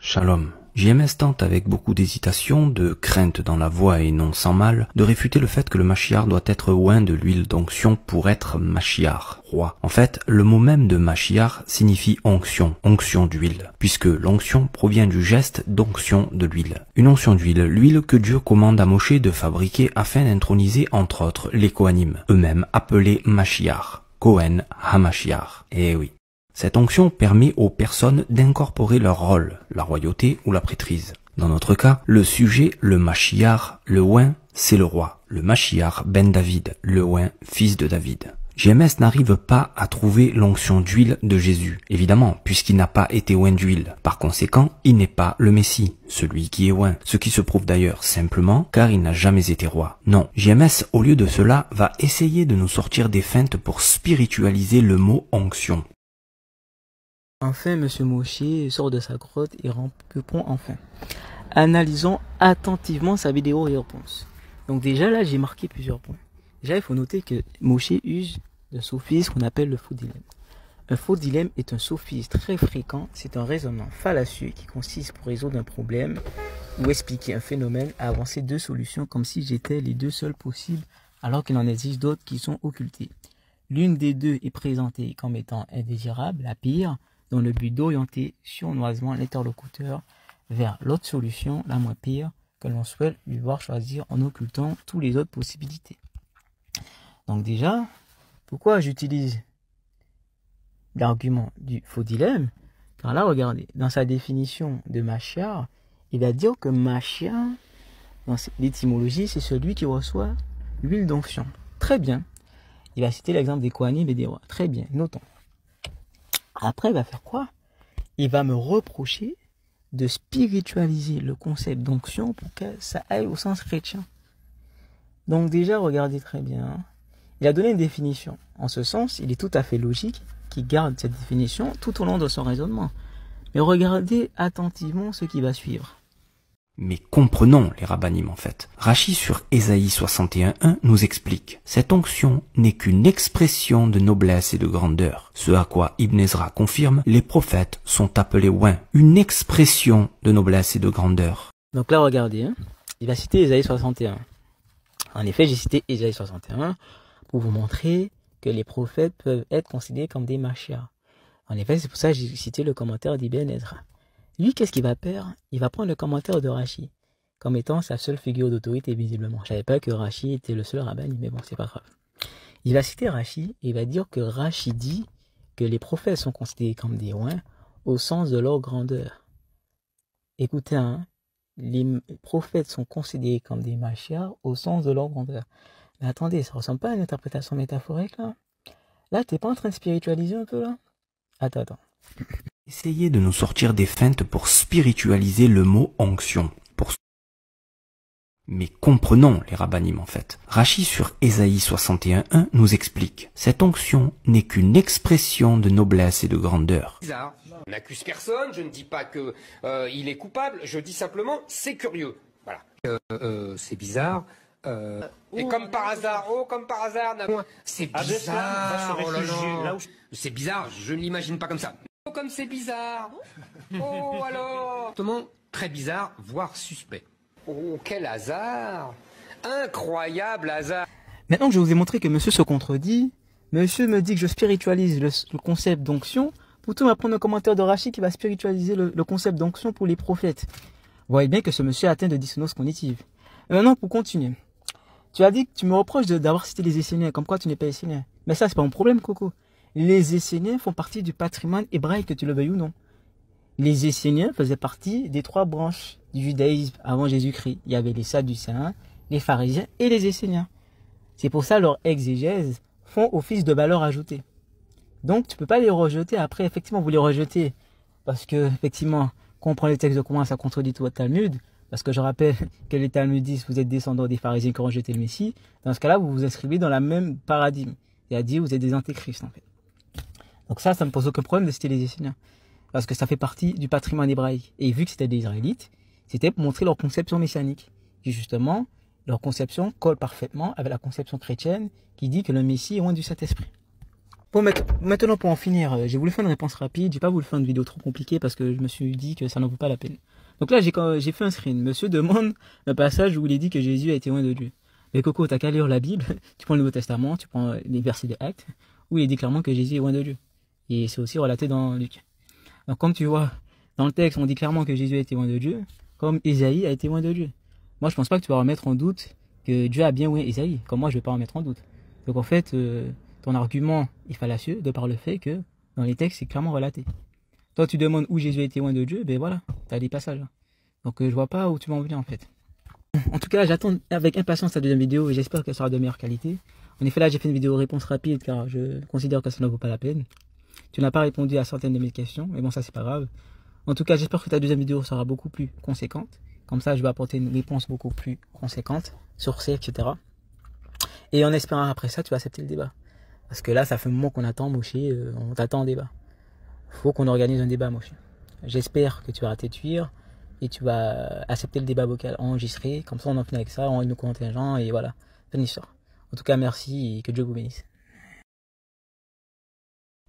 E: Shalom. JMS tente avec beaucoup d'hésitation, de crainte dans la voix et non sans mal, de réfuter le fait que le Mashiach doit être oint de l'huile d'onction pour être Mashiach, roi. En fait, le mot même de Mashiach signifie onction, onction d'huile, puisque l'onction provient du geste d'onction de l'huile. Une onction d'huile, l'huile que Dieu commande à Moshe de fabriquer afin d'introniser entre autres les Kohanim, eux-mêmes appelés Mashiach, Kohen HaMashiach. Eh oui. Cette onction permet aux personnes d'incorporer leur rôle, la royauté ou la prêtrise. Dans notre cas, le sujet, le Mashiach, le oint, c'est le roi. Le Mashiach ben David, le oint, fils de David. JMS n'arrive pas à trouver l'onction d'huile de Jésus, évidemment, puisqu'il n'a pas été oint d'huile. Par conséquent, il n'est pas le Messie, celui qui est oint. Ce qui se prouve d'ailleurs simplement car il n'a jamais été roi. Non, JMS, au lieu de cela, va essayer de nous sortir des feintes pour spiritualiser le mot onction.
D: Enfin, M. Moshe sort de sa grotte et répond enfin. Analysons attentivement sa vidéo et réponse. Donc déjà là, j'ai marqué plusieurs points. Déjà, il faut noter que Moshe use d'un sophisme qu'on appelle le faux dilemme. Un faux dilemme est un sophisme très fréquent. C'est un raisonnement fallacieux qui consiste pour résoudre un problème ou expliquer un phénomène à avancer deux solutions comme si j'étais les deux seules possibles alors qu'il en existe d'autres qui sont occultées. L'une des deux est présentée comme étant indésirable, la pire, dans le but d'orienter sournoisement l'interlocuteur vers l'autre solution, la moins pire, que l'on souhaite lui voir choisir en occultant toutes les autres possibilités. Donc déjà, pourquoi j'utilise l'argument du faux dilemme? Car là, regardez, dans sa définition de Mashiach, il va dire que Mashiach, dans l'étymologie, c'est celui qui reçoit l'huile d'onction. Très bien. Il va citer l'exemple des Kohanim et des rois. Très bien, notons. Après, il va faire quoi? Il va me reprocher de spiritualiser le concept d'onction pour que ça aille au sens chrétien. Donc déjà, regardez très bien. Il a donné une définition. En ce sens, il est tout à fait logique qu'il garde cette définition tout au long de son raisonnement. Mais regardez attentivement ce qui va suivre.
E: Mais comprenons les rabbanim en fait. Rachi sur Ésaïe 61.1 nous explique: cette onction n'est qu'une expression de noblesse et de grandeur. Ce à quoi Ibn Ezra confirme: les prophètes sont appelés oints. Une expression de noblesse et de grandeur.
D: Donc là, regardez, hein, il va citer Ésaïe 61. En effet, j'ai cité Ésaïe 61 pour vous montrer que les prophètes peuvent être considérés comme des Mashiach. En effet, c'est pour ça que j'ai cité le commentaire d'Ibn Ezra. Lui, qu'est-ce qu'il va faire? Il va prendre le commentaire de Rachi comme étant sa seule figure d'autorité, visiblement. Je savais pas que Rachi était le seul rabbin, mais bon, c'est pas grave. Il va citer Rachi et il va dire que Rachi dit que les prophètes sont considérés comme des oints au sens de leur grandeur. Écoutez, hein, les prophètes sont considérés comme des Mashiach au sens de leur grandeur. Mais attendez, ça ressemble pas à une interprétation métaphorique, là? Là, t'es pas en train de spiritualiser un peu, là? Attends.
E: Essayez de nous sortir des feintes pour spiritualiser le mot onction. Mais comprenons les rabbanim en fait. Rachi sur Ésaïe 61.1 nous explique: cette onction n'est qu'une expression de noblesse et de grandeur.
H: Bizarre. On n'accuse personne, je ne dis pas que il est coupable, je dis simplement c'est curieux. Voilà. C'est bizarre. Et comme par hasard, c'est bizarre. Oh là là. C'est bizarre, je ne l'imagine pas comme ça. Oh, comme c'est bizarre. Oh alors. Très bizarre, voire suspect. Oh, quel hasard. Incroyable hasard.
D: Maintenant que je vous ai montré que monsieur se contredit, monsieur me dit que je spiritualise le concept d'onction, plutôt m'apprendre un commentaire de Rachi qui va spiritualiser le concept d'onction pour les prophètes. Vous voyez bien que ce monsieur est atteint de dissonance cognitive. Et maintenant, pour continuer. Tu as dit que tu me reproches d'avoir cité les Esséniens, comme quoi tu n'es pas Essénien. Mais ça, c'est pas mon problème, Coco. Les Esséniens font partie du patrimoine hébraïque, que tu le veuilles ou non. Les Esséniens faisaient partie des 3 branches du judaïsme avant Jésus-Christ. Il y avait les Sadducéens, les pharisiens et les Esséniens. C'est pour ça leurs exégèses font office de valeur ajoutée. Donc tu peux pas les rejeter. Après, effectivement, vous les rejetez parce que, effectivement, quand on prend les textes de Qumran, ça contredit tout votre Talmud. Parce que je rappelle que les Talmudistes, vous êtes descendants des pharisiens qui ont rejeté le Messie. Dans ce cas-là, vous vous inscrivez dans la même paradigme. C'est-à-dire, vous êtes des antéchrists, en fait. Donc ça me pose aucun problème de citer les Esséniens. Parce que ça fait partie du patrimoine hébraïque. Et vu que c'était des Israélites, c'était pour montrer leur conception messianique. Et justement, leur conception colle parfaitement avec la conception chrétienne qui dit que le Messie est loin du Saint-Esprit. Bon, maintenant pour en finir, j'ai voulu faire une réponse rapide. J'ai pas voulu faire une vidéo trop compliquée parce que je me suis dit que ça n'en vaut pas la peine. Donc là, j'ai fait un screen. Monsieur demande un passage où il est dit que Jésus a été loin de Dieu. Mais Coco, t'as qu'à lire la Bible. Tu prends le Nouveau Testament, tu prends les versets de Actes, où il est dit clairement que Jésus est loin de Dieu. Et c'est aussi relaté dans Luc. Donc comme tu vois, dans le texte, on dit clairement que Jésus a été loin de Dieu, comme Ésaïe a été loin de Dieu. Moi, je pense pas que tu vas remettre en doute que Dieu a bien loin Ésaïe, comme moi, je vais pas remettre en doute. Donc en fait, ton argument est fallacieux de par le fait que dans les textes, c'est clairement relaté. Toi, tu demandes où Jésus a été loin de Dieu, ben voilà, tu as des passages. Donc je vois pas où tu vas en venir en fait. En tout cas, j'attends avec impatience la deuxième vidéo et j'espère qu'elle sera de meilleure qualité. En effet, là, j'ai fait une vidéo réponse rapide car je considère que ça ne vaut pas la peine. Tu n'as pas répondu à certaines de mes questions, mais bon, ça c'est pas grave. En tout cas, j'espère que ta deuxième vidéo sera beaucoup plus conséquente. Comme ça, je vais apporter une réponse beaucoup plus conséquente, sourcée, etc. Et en espérant après ça, tu vas accepter le débat. Parce que là, ça fait un moment qu'on attend, Moshe, on t'attend en débat. Faut qu'on organise un débat, Moshe. J'espère que tu vas t'étuire et tu vas accepter le débat vocal enregistré. Comme ça, on en finit avec ça, on a nos contingents et voilà. Fin de l'histoire. En tout cas, merci et que Dieu vous bénisse.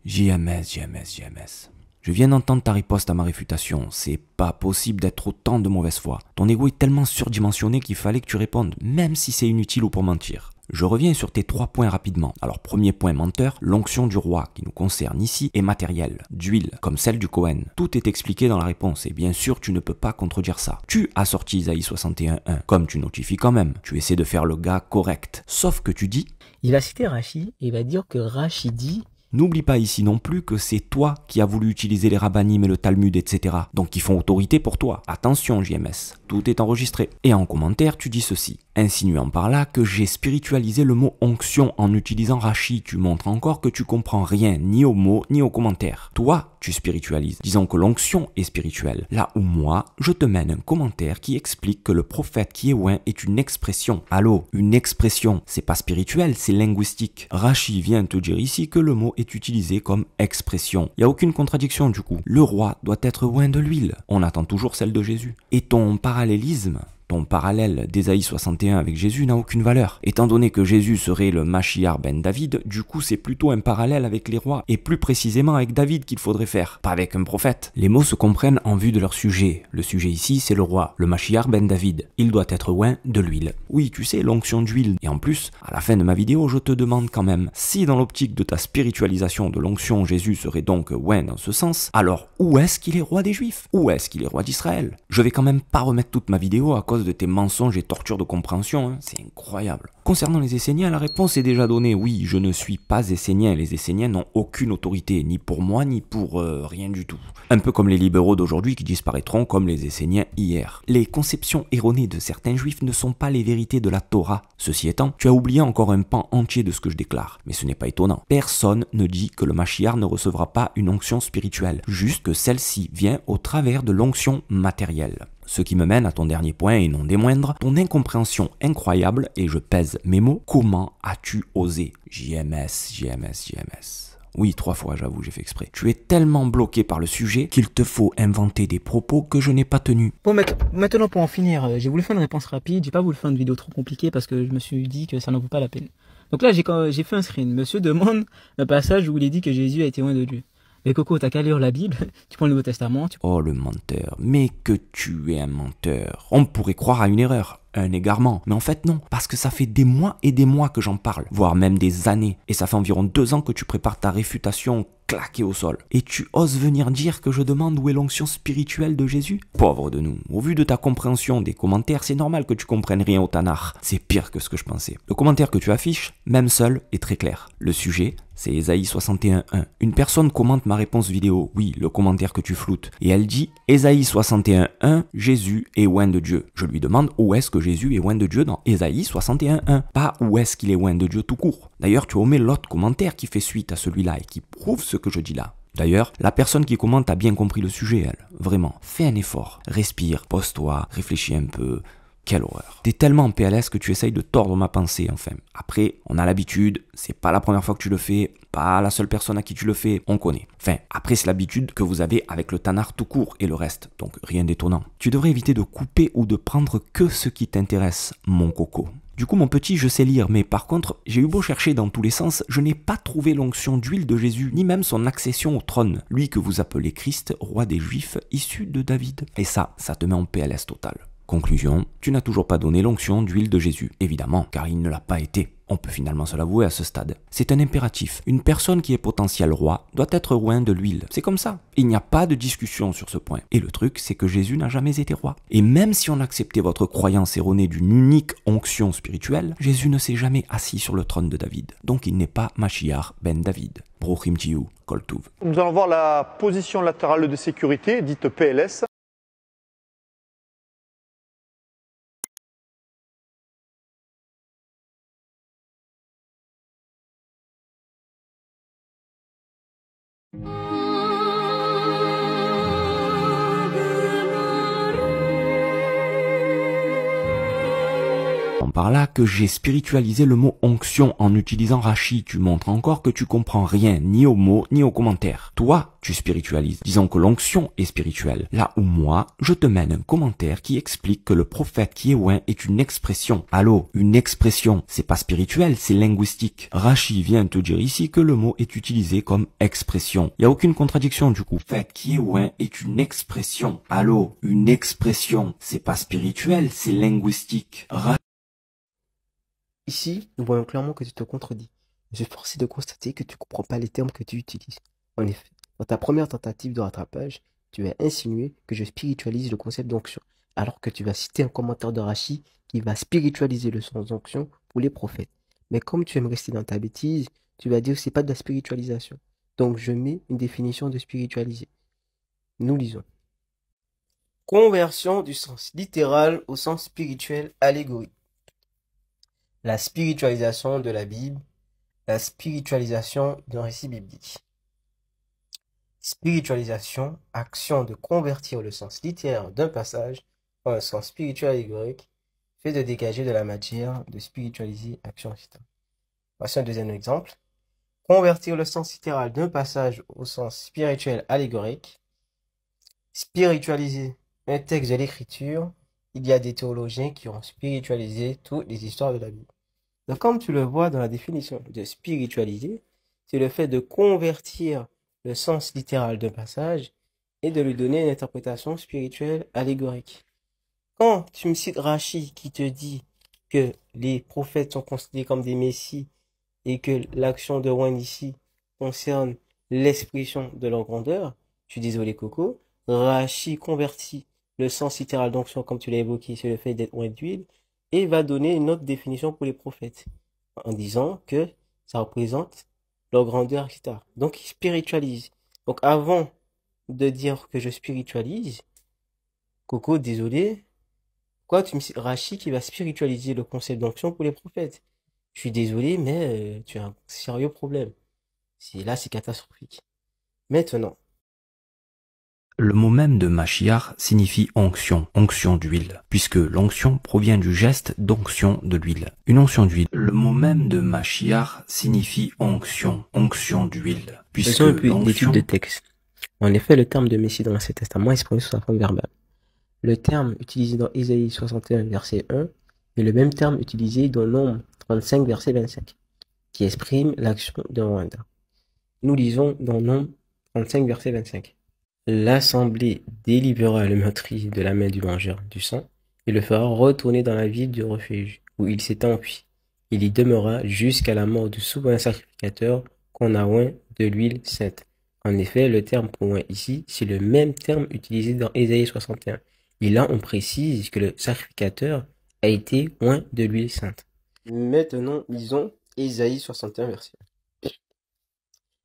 E: JMS. Je viens d'entendre ta riposte à ma réfutation. C'est pas possible d'être autant de mauvaise foi. Ton ego est tellement surdimensionné qu'il fallait que tu répondes, même si c'est inutile ou pour mentir. Je reviens sur tes 3 points rapidement. Alors, premier point menteur, l'onction du roi qui nous concerne ici est matérielle, d'huile, comme celle du Cohen. Tout est expliqué dans la réponse et bien sûr tu ne peux pas contredire ça. Tu as sorti Isaïe 61.1, comme tu notifies quand même. Tu essaies de faire le gars correct. Sauf que tu dis...
D: Il va citer Rachi et il va dire que Rachi dit...
E: N'oublie pas ici non plus que c'est toi qui as voulu utiliser les rabbanim et le Talmud, etc. Donc ils font autorité pour toi. Attention JMS, tout est enregistré. Et en commentaire, tu dis ceci. insinuant par là que j'ai spiritualisé le mot onction en utilisant Rachi. Tu montres encore que tu comprends rien, ni aux mots, ni aux commentaires. Toi, tu spiritualises. Disons que l'onction est spirituelle. Là où moi, je te mène un commentaire qui explique que le prophète qui est oint est une expression. Allô, une expression, c'est pas spirituel, c'est linguistique. Rachi vient te dire ici que le mot est utilisé comme expression. Il n'y a aucune contradiction du coup. Le roi doit être oint de l'huile. On attend toujours celle de Jésus. Et ton parallélisme, ton parallèle d'Ésaïe 61 avec Jésus n'a aucune valeur. Étant donné que Jésus serait le Mashiach ben David, du coup c'est plutôt un parallèle avec les rois, et plus précisément avec David qu'il faudrait faire, pas avec un prophète. Les mots se comprennent en vue de leur sujet. Le sujet ici c'est le roi, le Mashiach ben David. Il doit être oint de l'huile. Oui, tu sais, l'onction d'huile. Et en plus, à la fin de ma vidéo, je te demande quand même, si dans l'optique de ta spiritualisation de l'onction, Jésus serait donc oint dans ce sens, alors où est-ce qu'il est roi des Juifs? Où est-ce qu'il est roi d'Israël? Je vais quand même pas remettre toute ma vidéo à cause de tes mensonges et tortures de compréhension, hein. C'est incroyable. Concernant les Esséniens, la réponse est déjà donnée. Oui, je ne suis pas Essénien. Les Esséniens n'ont aucune autorité, ni pour moi, ni pour rien du tout. Un peu comme les libéraux d'aujourd'hui qui disparaîtront comme les Esséniens hier. Les conceptions erronées de certains juifs ne sont pas les vérités de la Torah. Ceci étant, tu as oublié encore un pan entier de ce que je déclare. Mais ce n'est pas étonnant. Personne ne dit que le Mashiach ne recevra pas une onction spirituelle. Juste que celle-ci vient au travers de l'onction matérielle. Ce qui me mène à ton dernier point et non des moindres, ton incompréhension incroyable, et je pèse mes mots, comment as-tu osé? JMS. Oui, 3 fois, j'avoue, j'ai fait exprès. Tu es tellement bloqué par le sujet qu'il te faut inventer des propos que je n'ai pas tenus.
D: Bon, maintenant pour en finir, j'ai voulu faire une réponse rapide, j'ai pas voulu faire une vidéo trop compliquée parce que je me suis dit que ça n'en vaut pas la peine. Donc là, j'ai fait un screen. Monsieur demande un passage où il est dit que Jésus a été loin de Dieu. Mais Coco, t'as qu'à lire la Bible, tu prends le Nouveau Testament.
E: Oh le menteur, mais que tu es un menteur. On pourrait croire à une erreur, un égarement. Mais en fait non, parce que ça fait des mois et des mois que j'en parle, voire même des années. Et ça fait environ 2 ans que tu prépares ta réfutation claquée au sol. Et tu oses venir dire que je demande où est l'onction spirituelle de Jésus? Pauvre de nous, au vu de ta compréhension des commentaires, c'est normal que tu comprennes rien au Tanakh. C'est pire que ce que je pensais. Le commentaire que tu affiches, même seul, est très clair. Le sujet, c'est Ésaïe 61.1. Une personne commente ma réponse vidéo, oui, le commentaire que tu floutes, et elle dit Ésaïe 61.1, Jésus est oint de Dieu. Je lui demande où est-ce que Jésus est oint de Dieu dans Ésaïe 61.1, pas où est-ce qu'il est oint de Dieu tout court. D'ailleurs, tu omets l'autre commentaire qui fait suite à celui-là et qui prouve ce que je dis là. D'ailleurs, la personne qui commente a bien compris le sujet, elle. Vraiment, fais un effort, respire, pose-toi, réfléchis un peu. Quelle horreur. T'es tellement en PLS que tu essayes de tordre ma pensée, enfin. Après, on a l'habitude, c'est pas la première fois que tu le fais, pas la seule personne à qui tu le fais, on connaît. Enfin, après c'est l'habitude que vous avez avec le Tanakh tout court et le reste, donc rien d'étonnant. Tu devrais éviter de couper ou de prendre que ce qui t'intéresse, mon coco. Du coup, mon petit, je sais lire, mais par contre, j'ai eu beau chercher dans tous les sens, je n'ai pas trouvé l'onction d'huile de Jésus, ni même son accession au trône, lui que vous appelez Christ, roi des Juifs, issu de David. Et ça te met en PLS total. Conclusion, tu n'as toujours pas donné l'onction d'huile de Jésus, évidemment, car il ne l'a pas été. On peut finalement se l'avouer à ce stade. C'est un impératif. Une personne qui est potentiel roi doit être oint de l'huile. C'est comme ça. Il n'y a pas de discussion sur ce point. Et le truc, c'est que Jésus n'a jamais été roi. Et même si on acceptait votre croyance erronée d'une unique onction spirituelle, Jésus ne s'est jamais assis sur le trône de David. Donc il n'est pas Mashiach ben David. Brochim Tiyu, Kol Tuv.
G: Nous allons voir la position latérale de sécurité, dite PLS.
E: Par là que j'ai spiritualisé le mot onction en utilisant Rachi. Tu montres encore que tu comprends rien, ni aux mots, ni aux commentaires. Toi, tu spiritualises. Disons que l'onction est spirituelle. Là où moi, je te mène un commentaire qui explique que le prophète qui est oint est une expression. Allô, une expression. C'est pas spirituel, c'est linguistique. Rachi vient te dire ici que le mot est utilisé comme expression. Il n'y a aucune contradiction du coup. Prophète qui est oint est une expression. Allô, une expression. C'est pas spirituel, c'est linguistique.
D: Ici, nous voyons clairement que tu te contredis. Je suis forcé de constater que tu ne comprends pas les termes que tu utilises. En effet, dans ta première tentative de rattrapage, tu as insinué que je spiritualise le concept d'onction, alors que tu vas citer un commentaire de Rachi qui va spiritualiser le sens d'onction pour les prophètes. Mais comme tu aimes rester dans ta bêtise, tu vas dire que ce n'est pas de la spiritualisation. Donc je mets une définition de spiritualiser. Nous lisons. Conversion du sens littéral au sens spirituel allégorique.
I: La spiritualisation de la Bible, la spiritualisation d'un récit biblique. Spiritualisation, action de convertir le sens littéraire d'un passage en un sens spirituel allégorique, fait de dégager de la matière, de spiritualiser, action, etc. Voici un deuxième exemple. Convertir le sens littéral d'un passage au sens spirituel allégorique. Spiritualiser un texte de l'écriture. Il y a des théologiens qui ont spiritualisé toutes les histoires de la Bible. Donc, comme tu le vois dans la définition de spiritualiser, c'est le fait de convertir le sens littéral d'un passage et de lui donner une interprétation spirituelle allégorique. Quand tu me cites Rachi qui te dit que les prophètes sont considérés comme des messies et que l'action de Wen ici concerne l'expression de leur grandeur, je suis désolé Coco, Rachi convertit le sens littéral d'onction comme tu l'as évoqué sur le fait d'être oint d'huile et va donner une autre définition pour les prophètes en disant que ça représente leur grandeur, etc. Donc il spiritualise. Donc avant de dire que je spiritualise, Coco, désolé, quoi tu me cites Rachi qui va spiritualiser le concept d'onction pour les prophètes. Je suis désolé, mais tu as un sérieux problème. Là, c'est catastrophique. Maintenant.
E: Le mot même de Mashiach signifie onction, onction d'huile, puisque l'onction provient du geste d'onction de l'huile. Une onction d'huile. Le mot même de Mashiach signifie onction, onction d'huile, puisque
I: l'onction... de texte. En effet, le terme de Messie dans l'Ancien Testament est exprimé sous sa forme verbale. Le terme utilisé dans Ésaïe 61, verset 1, est le même terme utilisé dans Nombre 35, verset 25, qui exprime l'action d'un Rwanda. Nous lisons dans Nombre 35, verset 25. L'assemblée délivra le meurtrier de la main du vengeur du sang et le fera retourner dans la ville du refuge où il s'est enfui. Il y demeura jusqu'à la mort du souverain sacrificateur qu'on a oint de l'huile sainte. En effet, le terme pour oint ici, c'est le même terme utilisé dans Ésaïe 61. Et là, on précise que le sacrificateur a été oint de l'huile sainte. Maintenant, lisons Ésaïe 61, verset 1.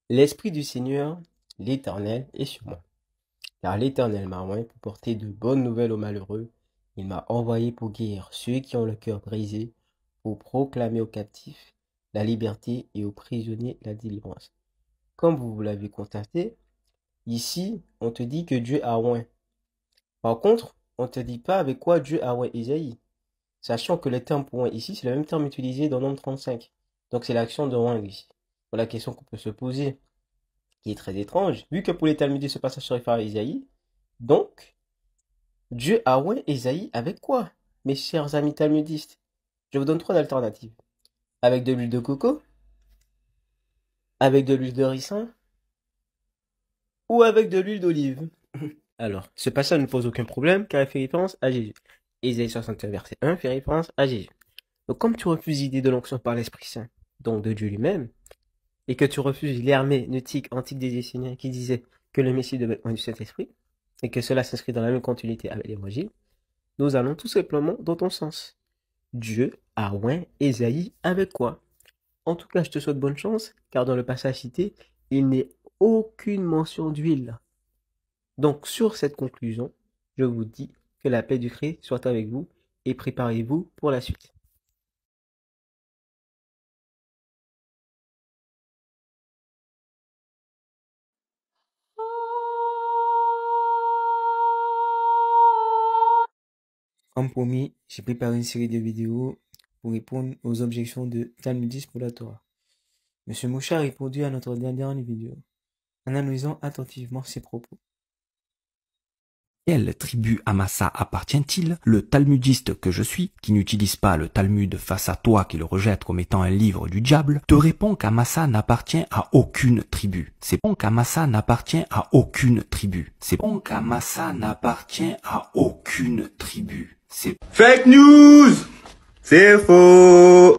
I: L'Esprit du Seigneur, l'Éternel, est sur moi. Car l'Éternel m'a oint pour porter de bonnes nouvelles aux malheureux. Il m'a envoyé pour guérir ceux qui ont le cœur brisé, pour proclamer aux captifs la liberté et aux prisonniers la délivrance. Comme vous l'avez constaté, ici, on te dit que Dieu a oint. Par contre, on ne te dit pas avec quoi Dieu a oint Isaïe. Sachant que le terme pour oint ici, c'est le même terme utilisé dans Nombre 35. Donc c'est l'action de oint ici. Voilà la question qu'on peut se poser, qui est très étrange, vu que pour les Talmudistes, ce passage se réfère à Isaïe. Donc, Dieu a oint Isaïe avec quoi, mes chers amis talmudistes? Je vous donne 3 alternatives. Avec de l'huile de coco, avec de l'huile de ricin, ou avec de l'huile d'olive. Alors, ce passage ne pose aucun problème, car il fait référence à Jésus. Ésaïe 61, verset 1 fait référence à Jésus. Donc, comme tu refuses l'idée de l'onction par l'Esprit Saint, donc de Dieu lui-même, et que tu refuses l'herméneutique antique des Esséniens qui disait que le Messie devait être oint du Saint-Esprit, et que cela s'inscrit dans la même continuité avec l'Évangile, nous allons tout simplement dans ton sens. Dieu a oint Ésaïe avec quoi? En tout cas, je te souhaite bonne chance, car dans le passage cité, il n'est aucune mention d'huile. Donc, sur cette conclusion, je vous dis que la paix du Christ soit avec vous, et préparez-vous pour la suite. Comme promis, j'ai préparé une série de vidéos pour répondre aux objections de talmudistes pour la Torah. Monsieur Moucha a répondu à notre dernière vidéo. Analysons attentivement ses propos.
E: Quelle tribu Amasa appartient-il? Le talmudiste que je suis, qui n'utilise pas le Talmud face à toi qui le rejette comme étant un livre du diable, te répond qu'Amasa n'appartient à aucune tribu. C'est bon qu'Amasa n'appartient à aucune tribu. C'est bon qu'Amasa n'appartient à aucune tribu. C'est
J: fake news! C'est faux!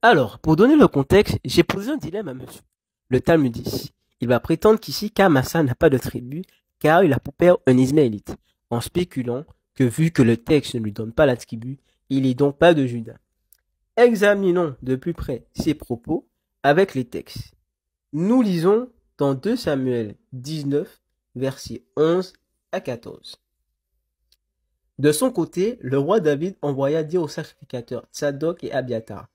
I: Alors, pour donner le contexte, j'ai posé un dilemme à monsieur. Le talmudiste, il va prétendre qu'ici qu'Amasa n'a pas de tribu, car il a pour père un Ismaélite, en spéculant que vu que le texte ne lui donne pas la tribu, il n'est donc pas de Juda. Examinons de plus près ses propos avec les textes. Nous lisons dans 2 Samuel 19, versets 11 à 14. De son côté, le roi David envoya dire aux sacrificateurs Tsadok et Abiatar,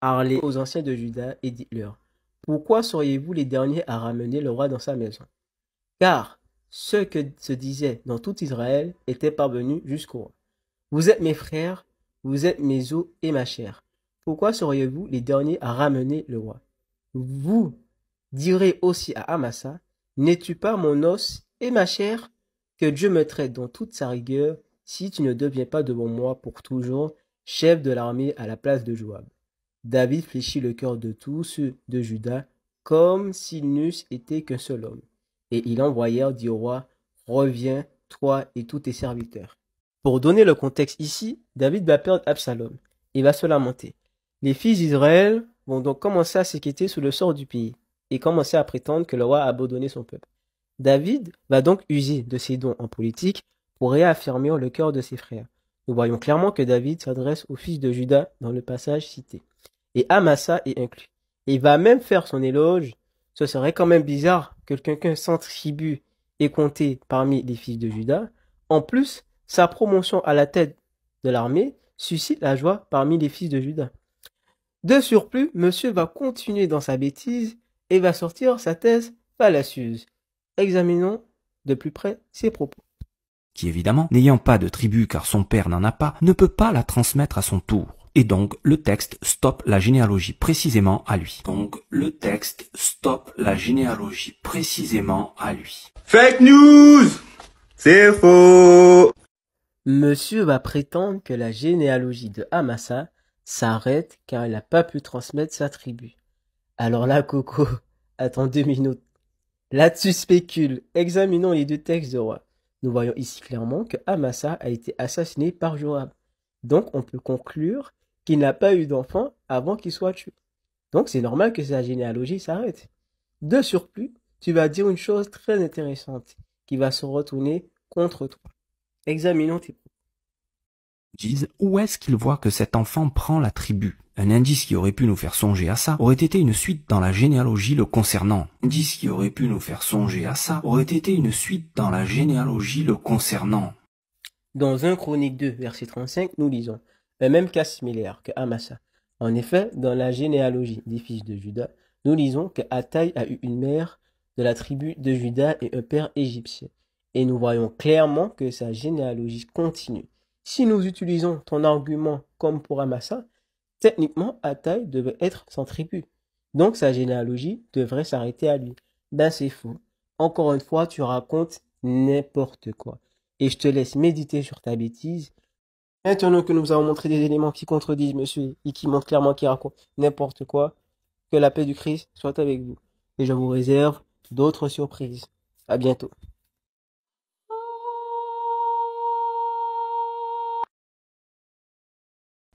I: Parlez aux anciens de Juda et dites-leur, pourquoi seriez-vous les derniers à ramener le roi dans sa maison? Car ce que se disait dans tout Israël était parvenu jusqu'au roi. Vous êtes mes frères, vous êtes mes os et ma chair. Pourquoi seriez-vous les derniers à ramener le roi? Vous direz aussi à Amasa, n'es-tu pas mon os et ma chair? Que Dieu me traite dans toute sa rigueur, si tu ne deviens pas devant moi pour toujours, chef de l'armée à la place de Joab. David fléchit le cœur de tous ceux de Juda, comme s'ils n'eussent été qu'un seul homme. Et ils envoyèrent dire au roi, reviens, toi et tous tes serviteurs. Pour donner le contexte ici, David va perdre Absalom. Il va se lamenter. Les fils d'Israël vont donc commencer à s'inquiéter sur le sort du pays et commencer à prétendre que le roi a abandonné son peuple. David va donc user de ses dons en politique pour réaffirmer le cœur de ses frères. Nous voyons clairement que David s'adresse aux fils de Juda dans le passage cité. Et Amasa est inclus. Et il va même faire son éloge. Ce serait quand même bizarre que quelqu'un sans tribu est compté parmi les fils de Juda. En plus, sa promotion à la tête de l'armée suscite la joie parmi les fils de Juda. De surplus, monsieur va continuer dans sa bêtise et va sortir sa thèse fallacieuse. Examinons de plus près ses propos.
E: Qui évidemment, n'ayant pas de tribu car son père n'en a pas, ne peut pas la transmettre à son tour. Et donc, le texte stoppe la généalogie précisément à lui.
J: Fake news! C'est faux!
I: Monsieur va prétendre que la généalogie de Amasa s'arrête car il n'a pas pu transmettre sa tribu. Alors là, Coco, attends 2 minutes. Là-dessus spécule. Examinons les 2 textes de roi. Nous voyons ici clairement que Amasa a été assassiné par Joab. Donc on peut conclure qu'il n'a pas eu d'enfant avant qu'il soit tué. Donc c'est normal que sa généalogie s'arrête. De surplus, tu vas dire une chose très intéressante qui va se retourner contre toi. Examinons tes propos.
E: Disent où est-ce qu'ils voient que cet enfant prend la tribu? Un indice qui aurait pu nous faire songer à ça aurait été une suite dans la généalogie le concernant.
I: Dans 1 Chronique 2, verset 35, nous lisons un même cas similaire que Amasa. En effet, dans la généalogie des fils de Juda, nous lisons que Athaï a eu une mère de la tribu de Juda et un père égyptien. Et nous voyons clairement que sa généalogie continue. Si nous utilisons ton argument comme pour Amasa, techniquement, Athaï devait être sans tribu. Donc sa généalogie devrait s'arrêter à lui. Ben c'est faux. Encore une fois, tu racontes n'importe quoi. Et je te laisse méditer sur ta bêtise. Maintenant que nous avons montré des éléments qui contredisent monsieur et qui montrent clairement qu'il raconte n'importe quoi, que la paix du Christ soit avec vous. Et je vous réserve d'autres surprises. À bientôt.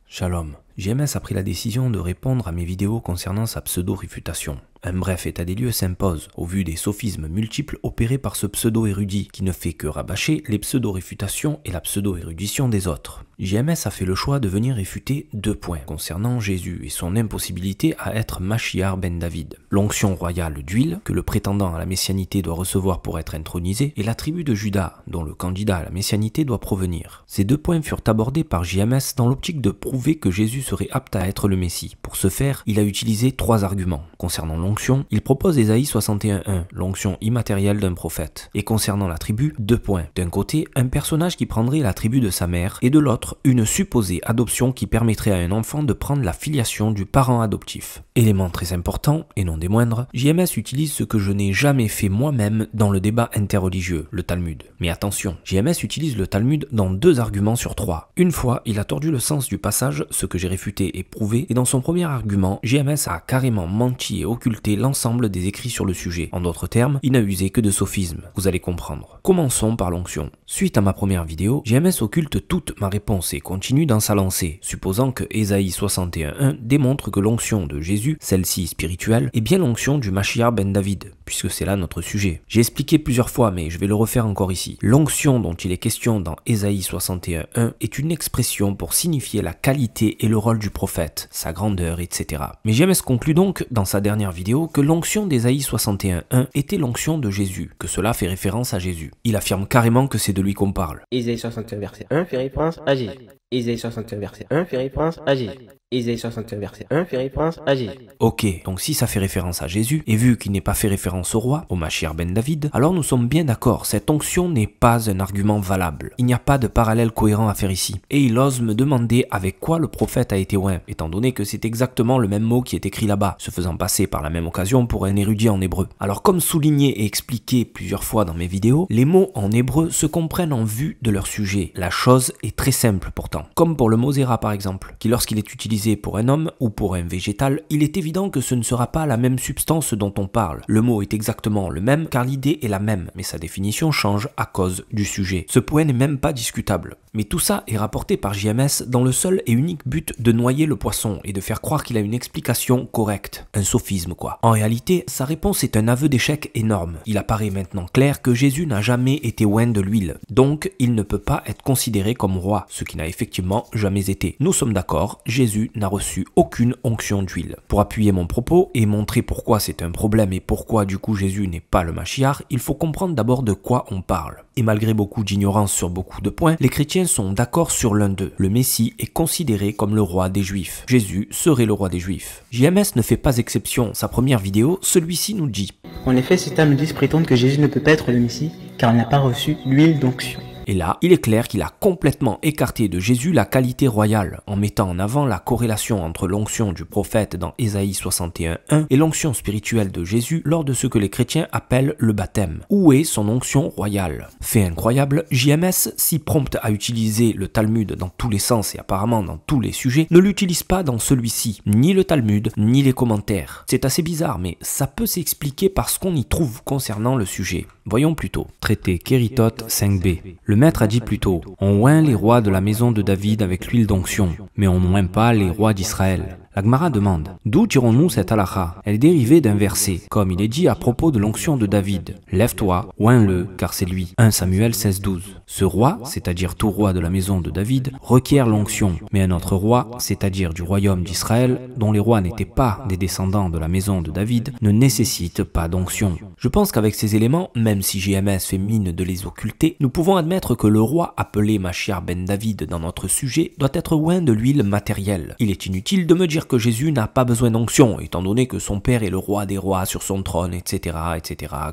E: Shalom. JMS a pris la décision de répondre à mes vidéos concernant sa pseudo-réfutation. Un bref état des lieux s'impose, au vu des sophismes multiples opérés par ce pseudo-érudit, qui ne fait que rabâcher les pseudo-réfutations et la pseudo-érudition des autres. JMS a fait le choix de venir réfuter 2 points concernant Jésus et son impossibilité à être Mashiach ben David. L'onction royale d'huile, que le prétendant à la messianité doit recevoir pour être intronisé, et la tribu de Juda, dont le candidat à la messianité doit provenir. Ces 2 points furent abordés par JMS dans l'optique de prouver que Jésus serait apte à être le Messie. Pour ce faire, il a utilisé 3 arguments. Concernant l'onction, il propose Ésaïe 61:1, l'onction immatérielle d'un prophète. Et concernant la tribu, 2 points. D'un côté, un personnage qui prendrait la tribu de sa mère, et de l'autre, une supposée adoption qui permettrait à un enfant de prendre la filiation du parent adoptif. Élément très important, et non des moindres, JMS utilise ce que je n'ai jamais fait moi-même dans le débat interreligieux, le Talmud. Mais attention, JMS utilise le Talmud dans 2 arguments sur 3. Une fois, il a tordu le sens du passage, ce que j'ai réfuté et prouvé, et dans son premier argument, JMS a carrément menti et occulté l'ensemble des écrits sur le sujet. En d'autres termes, il n'a usé que de sophisme. Vous allez comprendre. Commençons par l'onction. Suite à ma première vidéo, JMS occulte toute ma réponse et continue dans sa lancée, supposant que Ésaïe 61:1 démontre que l'onction de Jésus, celle-ci spirituelle, est bien l'onction du Mashiach ben David, puisque c'est là notre sujet. J'ai expliqué plusieurs fois, mais je vais le refaire encore ici. L'onction dont il est question dans Ésaïe 61:1 est une expression pour signifier la qualité et le rôle du prophète, sa grandeur, etc. Mais JMS conclut donc dans sa dernière vidéo que l'onction d'Ésaïe 61:1 était l'onction de Jésus, que cela fait référence à Jésus. Il affirme carrément que c'est de lui qu'on parle.
I: Ésaïe 61 verset 1 fait référence à Jésus. Ésaïe 61 verset 1 fait référence à Jésus. Ésaïe 61 verset 1 fait référence à Jésus.
E: Ok, donc si ça fait référence à Jésus, et vu qu'il n'est pas fait référence au roi, au Mashiach ben David, alors nous sommes bien d'accord, cette onction n'est pas un argument valable. Il n'y a pas de parallèle cohérent à faire ici. Et il ose me demander avec quoi le prophète a été oint, étant donné que c'est exactement le même mot qui est écrit là-bas, se faisant passer par la même occasion pour un érudit en hébreu. Alors comme souligné et expliqué plusieurs fois dans mes vidéos, les mots en hébreu se comprennent en vue de leur sujet. La chose est très simple pourtant. Comme pour le mot zera par exemple, qui lorsqu'il est utilisé pour un homme ou pour un végétal, il est évident que ce ne sera pas la même substance dont on parle. Le mot est exactement le même car l'idée est la même, mais sa définition change à cause du sujet. Ce point n'est même pas discutable. Mais tout ça est rapporté par JMS dans le seul et unique but de noyer le poisson et de faire croire qu'il a une explication correcte. Un sophisme quoi. En réalité, sa réponse est un aveu d'échec énorme. Il apparaît maintenant clair que Jésus n'a jamais été oint de l'huile. Donc, il ne peut pas être considéré comme roi, ce qui n'a effectivement jamais été. Nous sommes d'accord, Jésus n'a reçu aucune onction d'huile. Pour appuyer mon propos et montrer pourquoi c'est un problème et pourquoi du coup Jésus n'est pas le Mashiach, il faut comprendre d'abord de quoi on parle. Et malgré beaucoup d'ignorance sur beaucoup de points, les chrétiens sont d'accord sur l'un d'eux. Le Messie est considéré comme le roi des Juifs. Jésus serait le roi des Juifs. JMS ne fait pas exception. Sa première vidéo, celui-ci nous dit:
D: En effet, certains me disent prétendre que Jésus ne peut pas être le Messie car il n'a pas reçu l'huile d'onction.
E: Et là, il est clair qu'il a complètement écarté de Jésus la qualité royale, en mettant en avant la corrélation entre l'onction du prophète dans Ésaïe 61:1 et l'onction spirituelle de Jésus lors de ce que les chrétiens appellent le baptême. Où est son onction royale? Fait incroyable, JMS, si prompte à utiliser le Talmud dans tous les sens et apparemment dans tous les sujets, ne l'utilise pas dans celui-ci, ni le Talmud, ni les commentaires. C'est assez bizarre, mais ça peut s'expliquer par ce qu'on y trouve concernant le sujet. Voyons plutôt. Traité Kéritot 5b. Le maître a dit plutôt: on oint les rois de la maison de David avec l'huile d'onction, mais on n'oint pas les rois d'Israël. La Gemara demande: d'où tirons-nous cette halakha? Elle est dérivée d'un verset, comme il est dit à propos de l'onction de David: lève-toi, oins-le, car c'est lui. 1 Samuel 16:12. Ce roi, c'est-à-dire tout roi de la maison de David, requiert l'onction, mais un autre roi, c'est-à-dire du royaume d'Israël, dont les rois n'étaient pas des descendants de la maison de David, ne nécessite pas d'onction. Je pense qu'avec ces éléments, même si JMS fait mine de les occulter, nous pouvons admettre que le roi appelé Mashiach ben David dans notre sujet doit être oint de l'huile matérielle. Il est inutile de me dire que Jésus n'a pas besoin d'onction, étant donné que son père est le roi des rois sur son trône, etc.,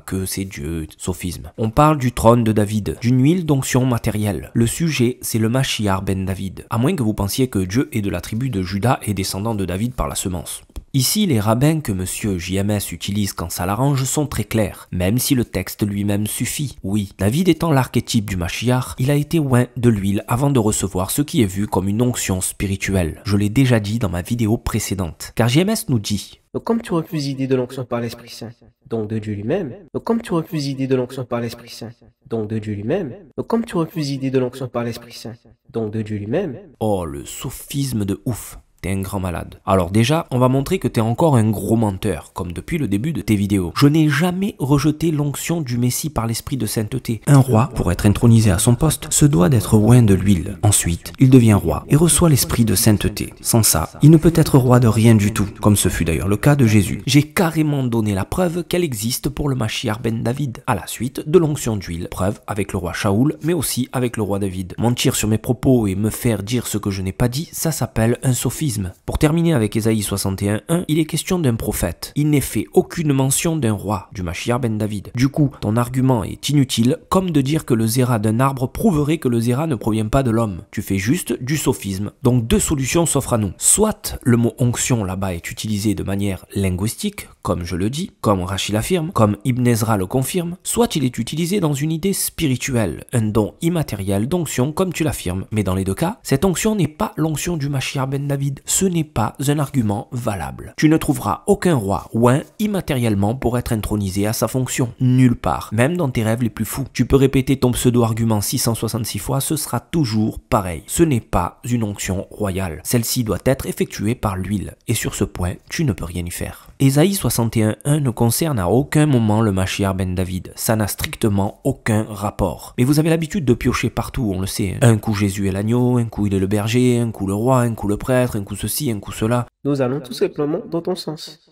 E: que c'est Dieu, sophisme. On parle du trône de David, d'une huile d'onction matérielle. Le sujet, c'est le Mashiach ben David, à moins que vous pensiez que Dieu est de la tribu de Juda et descendant de David par la semence. Ici, les rabbins que monsieur JMS utilise quand ça l'arrange sont très clairs, même si le texte lui-même suffit. Oui, David étant l'archétype du Mashiach, il a été oint de l'huile avant de recevoir ce qui est vu comme une onction spirituelle. Je l'ai déjà dit dans ma vidéo précédente. Car JMS nous dit:
I: Donc comme tu refuses l'idée de l'onction par l'Esprit Saint, donc de Dieu lui-même, donc comme tu refuses l'idée de l'onction par l'Esprit Saint, donc de Dieu lui-même, donc comme tu refuses l'idée de l'onction par l'Esprit Saint, donc de Dieu lui-même.
E: Oh, le sophisme de ouf. T'es un grand malade. Alors déjà, on va montrer que t'es encore un gros menteur, comme depuis le début de tes vidéos. Je n'ai jamais rejeté l'onction du Messie par l'esprit de sainteté. Un roi, pour être intronisé à son poste, se doit d'être oint de l'huile. Ensuite, il devient roi et reçoit l'esprit de sainteté. Sans ça, il ne peut être roi de rien du tout, comme ce fut d'ailleurs le cas de Jésus. J'ai carrément donné la preuve qu'elle existe pour le Mashiach ben David, à la suite de l'onction d'huile. Preuve avec le roi Shaoul, mais aussi avec le roi David. Mentir sur mes propos et me faire dire ce que je n'ai pas dit, ça s'appelle un sophisme. Pour terminer avec Ésaïe 61:1, il est question d'un prophète. Il n'est fait aucune mention d'un roi, du Mashiach ben David. Du coup, ton argument est inutile, comme de dire que le zéra d'un arbre prouverait que le zéra ne provient pas de l'homme. Tu fais juste du sophisme. Donc deux solutions s'offrent à nous. Soit le mot onction là-bas est utilisé de manière linguistique, comme je le dis, comme Rashi l'affirme, comme Ibn Ezra le confirme, soit il est utilisé dans une idée spirituelle, un don immatériel d'onction comme tu l'affirmes. Mais dans les deux cas, cette onction n'est pas l'onction du Mashiach ben David. Ce n'est pas un argument valable. Tu ne trouveras aucun roi oint immatériellement pour être intronisé à sa fonction. Nulle part. Même dans tes rêves les plus fous. Tu peux répéter ton pseudo-argument 666 fois, ce sera toujours pareil. Ce n'est pas une onction royale. Celle-ci doit être effectuée par l'huile. Et sur ce point, tu ne peux rien y faire. Ésaïe 61:1 ne concerne à aucun moment le Mashiach ben David. Ça n'a strictement aucun rapport. Mais vous avez l'habitude de piocher partout, on le sait. Un coup Jésus est l'agneau, un coup il est le berger, un coup le roi, un coup le prêtre, un coup ceci, un coup cela.
I: Nous allons tout simplement dans ton sens.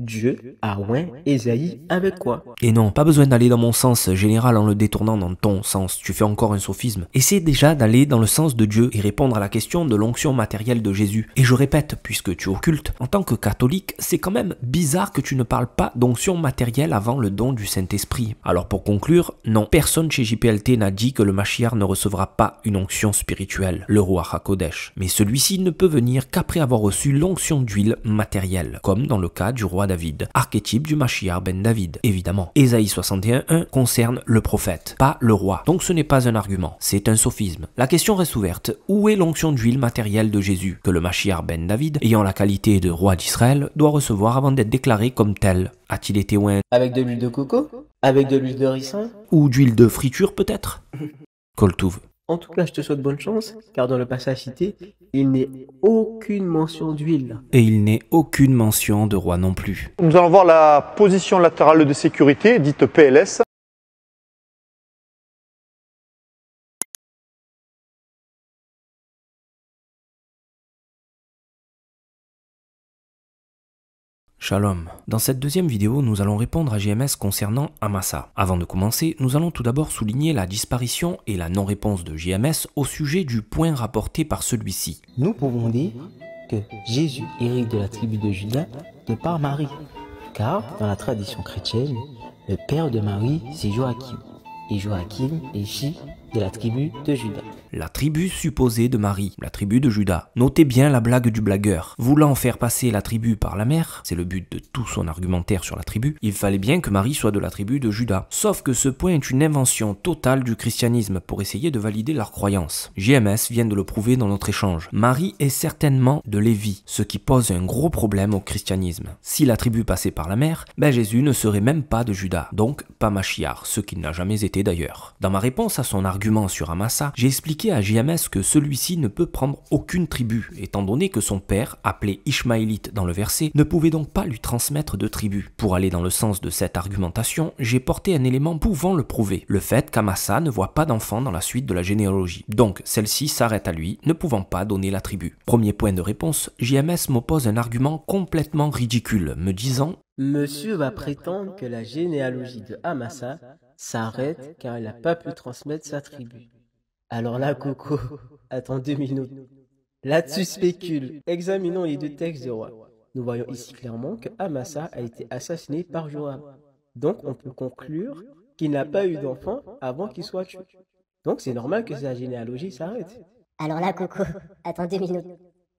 I: Dieu a oint Ésaïe avec quoi?
E: Et non, pas besoin d'aller dans mon sens général en le détournant dans ton sens, tu fais encore un sophisme. Essaie déjà d'aller dans le sens de Dieu et répondre à la question de l'onction matérielle de Jésus. Et je répète, puisque tu occultes, en tant que catholique, c'est quand même bizarre que tu ne parles pas d'onction matérielle avant le don du Saint-Esprit. Alors pour conclure, non, personne chez JPLT n'a dit que le Mashiach ne recevra pas une onction spirituelle, le Ruach HaKodesh. Mais celui-ci ne peut venir qu'après avoir reçu l'onction d'huile matérielle, comme dans le cas du roi David, archétype du Mashiach ben David, évidemment. Ésaïe 61:1 concerne le prophète, pas le roi. Donc ce n'est pas un argument, c'est un sophisme. La question reste ouverte, où est l'onction d'huile matérielle de Jésus, que le Mashiach ben David, ayant la qualité de roi d'Israël, doit recevoir avant d'être déclaré comme tel? A-t-il été oint
I: Avec de l'huile de coco? Avec de l'huile de ricin?
E: ou d'huile de friture peut-être? Koltouv.
I: En tout cas, je te souhaite bonne chance, car dans le passage cité, il n'est aucune mention d'huile.
E: Et il n'est aucune mention de roi non plus.
G: Nous allons voir la position latérale de sécurité, dite PLS.
E: Shalom. Dans cette deuxième vidéo, nous allons répondre à JMS concernant Amasa. Avant de commencer, nous allons tout d'abord souligner la disparition et la non-réponse de JMS au sujet du point rapporté par celui-ci.
D: Nous pouvons dire que Jésus hérite de la tribu de Juda de par Marie, car dans la tradition chrétienne, le père de Marie c'est Joachim, et Joachim est fils de la tribu de Juda.
E: La tribu supposée de Marie, la tribu de Juda. Notez bien la blague du blagueur. Voulant faire passer la tribu par la mère, c'est le but de tout son argumentaire sur la tribu, il fallait bien que Marie soit de la tribu de Juda. Sauf que ce point est une invention totale du christianisme pour essayer de valider leur croyance. JMS vient de le prouver dans notre échange. Marie est certainement de Lévi, ce qui pose un gros problème au christianisme. Si la tribu passait par la mère, Jésus ne serait même pas de Juda, donc pas Mashiach, ce qu'il n'a jamais été d'ailleurs. Dans ma réponse à son argument sur Amasa, j'ai expliqué à JMS que celui-ci ne peut prendre aucune tribu, étant donné que son père, appelé Ishmaélite dans le verset, ne pouvait donc pas lui transmettre de tribu. Pour aller dans le sens de cette argumentation, j'ai porté un élément pouvant le prouver, le fait qu'Amasa ne voit pas d'enfant dans la suite de la généalogie. Donc celle-ci s'arrête à lui, ne pouvant pas donner la tribu. Premier point de réponse, JMS m'oppose un argument complètement ridicule, me disant «
I: Monsieur va prétendre que la généalogie de Amasa s'arrête car il n'a pas pu transmettre sa tribu. Alors là, Coco, attends 2 minutes. Là-dessus spécule. Examinons les deux textes de roi. Nous voyons ici clairement que Amasa a été assassiné par Joab. Donc on peut conclure qu'il n'a pas eu d'enfant avant qu'il soit tué. Donc c'est normal que sa généalogie s'arrête.
K: Alors là, Coco, attends 2 minutes.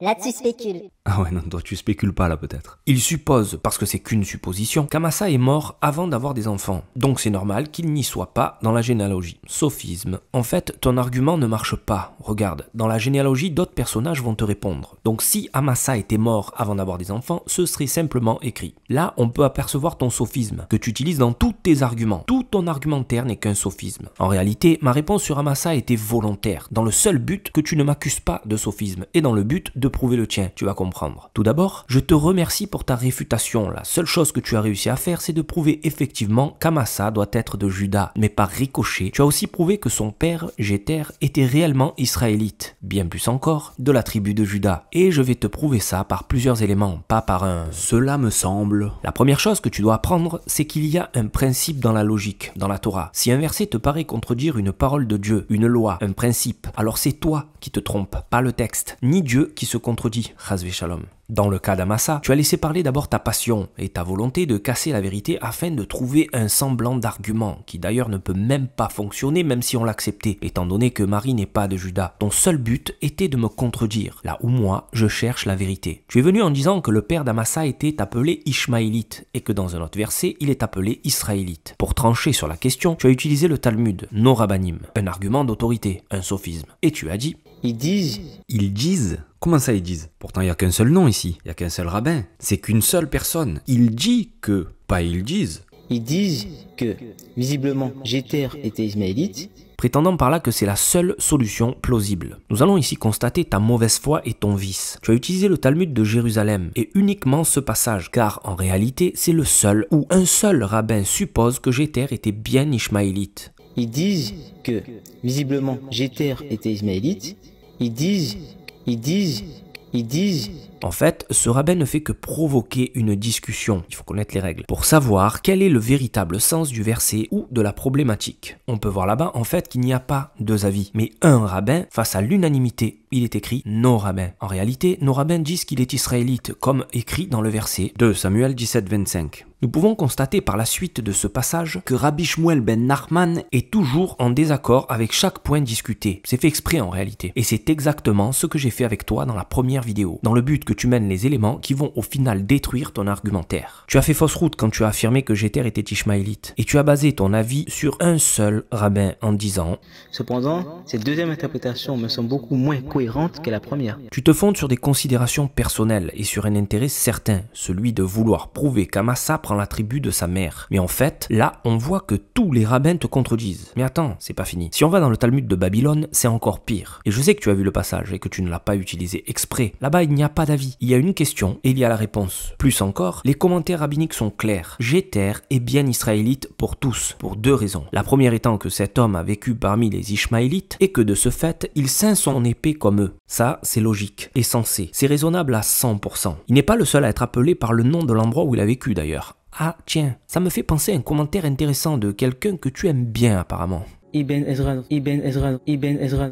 K: Là-dessus spécule.
E: Ah ouais, non, toi tu spécules pas là peut-être. Il suppose, parce que c'est qu'une supposition, qu'Amasa est mort avant d'avoir des enfants. Donc c'est normal qu'il n'y soit pas dans la généalogie. Sophisme. En fait, ton argument ne marche pas. Regarde, dans la généalogie, d'autres personnages vont te répondre. Donc si Amasa était mort avant d'avoir des enfants, ce serait simplement écrit. Là, on peut apercevoir ton sophisme, que tu utilises dans tous tes arguments. Tout ton argumentaire n'est qu'un sophisme. En réalité, ma réponse sur Amasa était volontaire, dans le seul but que tu ne m'accuses pas de sophisme, et dans le but de prouver le tien, tu vas comprendre. Tout d'abord, je te remercie pour ta réfutation. La seule chose que tu as réussi à faire, c'est de prouver effectivement qu'Amasa doit être de Juda. Mais par ricochet, tu as aussi prouvé que son père, Jéter, était réellement israélite. Bien plus encore, de la tribu de Juda. Et je vais te prouver ça par plusieurs éléments, pas par un « cela me semble ». La première chose que tu dois apprendre, c'est qu'il y a un principe dans la logique, dans la Torah. Si un verset te paraît contredire une parole de Dieu, une loi, un principe, alors c'est toi qui te trompes, pas le texte, ni Dieu qui se contredit, chas v'shalom. Dans le cas d'Amasa, tu as laissé parler d'abord ta passion et ta volonté de casser la vérité afin de trouver un semblant d'argument, qui d'ailleurs ne peut même pas fonctionner même si on l'acceptait, étant donné que Marie n'est pas de Juda. Ton seul but était de me contredire, là où moi, je cherche la vérité. Tu es venu en disant que le père d'Amasa était appelé Ishmaélite, et que dans un autre verset, il est appelé Israélite. Pour trancher sur la question, tu as utilisé le Talmud, no Rabbanim, un argument d'autorité, un sophisme. Et tu as dit...
I: Ils disent...
E: Ils disent? Comment ça ils disent? Pourtant il n'y a qu'un seul nom ici, il n'y a qu'un seul rabbin. C'est qu'une seule personne. Il dit que, pas ils disent.
D: Ils disent que, visiblement, Jéter était ismaélite,
E: prétendant par là que c'est la seule solution plausible. Nous allons ici constater ta mauvaise foi et ton vice. Tu as utilisé le Talmud de Jérusalem, et uniquement ce passage, car en réalité c'est le seul où un seul rabbin suppose que Jéter était bien ishmaélite.
D: Ils disent que, visiblement, Jéter était ismaélite, ils disent
E: En fait, ce rabbin ne fait que provoquer une discussion, il faut connaître les règles, pour savoir quel est le véritable sens du verset ou de la problématique. On peut voir là-bas en fait qu'il n'y a pas deux avis, mais un rabbin face à l'unanimité. Il est écrit nos rabbins. En réalité, nos rabbins disent qu'il est israélite, comme écrit dans le verset 2 Samuel 17-25. Nous pouvons constater par la suite de ce passage que Rabbi Shmuel ben Nachman est toujours en désaccord avec chaque point discuté. C'est fait exprès en réalité. Et c'est exactement ce que j'ai fait avec toi dans la première vidéo, dans le but que tu mènes les éléments qui vont au final détruire ton argumentaire. Tu as fait fausse route quand tu as affirmé que Jéter était ishmaélite, et tu as basé ton avis sur un seul rabbin en disant «
D: Cependant, cette deuxième interprétation me semble beaucoup moins cohérente que la première. »
E: Tu te fondes sur des considérations personnelles et sur un intérêt certain, celui de vouloir prouver qu'Amasa prend la tribu de sa mère. Mais en fait, là, on voit que tous les rabbins te contredisent. Mais attends, c'est pas fini. Si on va dans le Talmud de Babylone, c'est encore pire. Et je sais que tu as vu le passage et que tu ne l'as pas utilisé exprès. Là-bas, il n'y a pas d'avis. Il y a une question et il y a la réponse. Plus encore, les commentaires rabbiniques sont clairs. Jéter est bien israélite pour tous, pour deux raisons. La première étant que cet homme a vécu parmi les Ishmaélites et que de ce fait, il ceint son épée comme eux. Ça, c'est logique et sensé. C'est raisonnable à 100%. Il n'est pas le seul à être appelé par le nom de l'endroit où il a vécu d'ailleurs. Ah tiens, ça me fait penser à un commentaire intéressant de quelqu'un que tu aimes bien apparemment.
D: Ibn Ezra.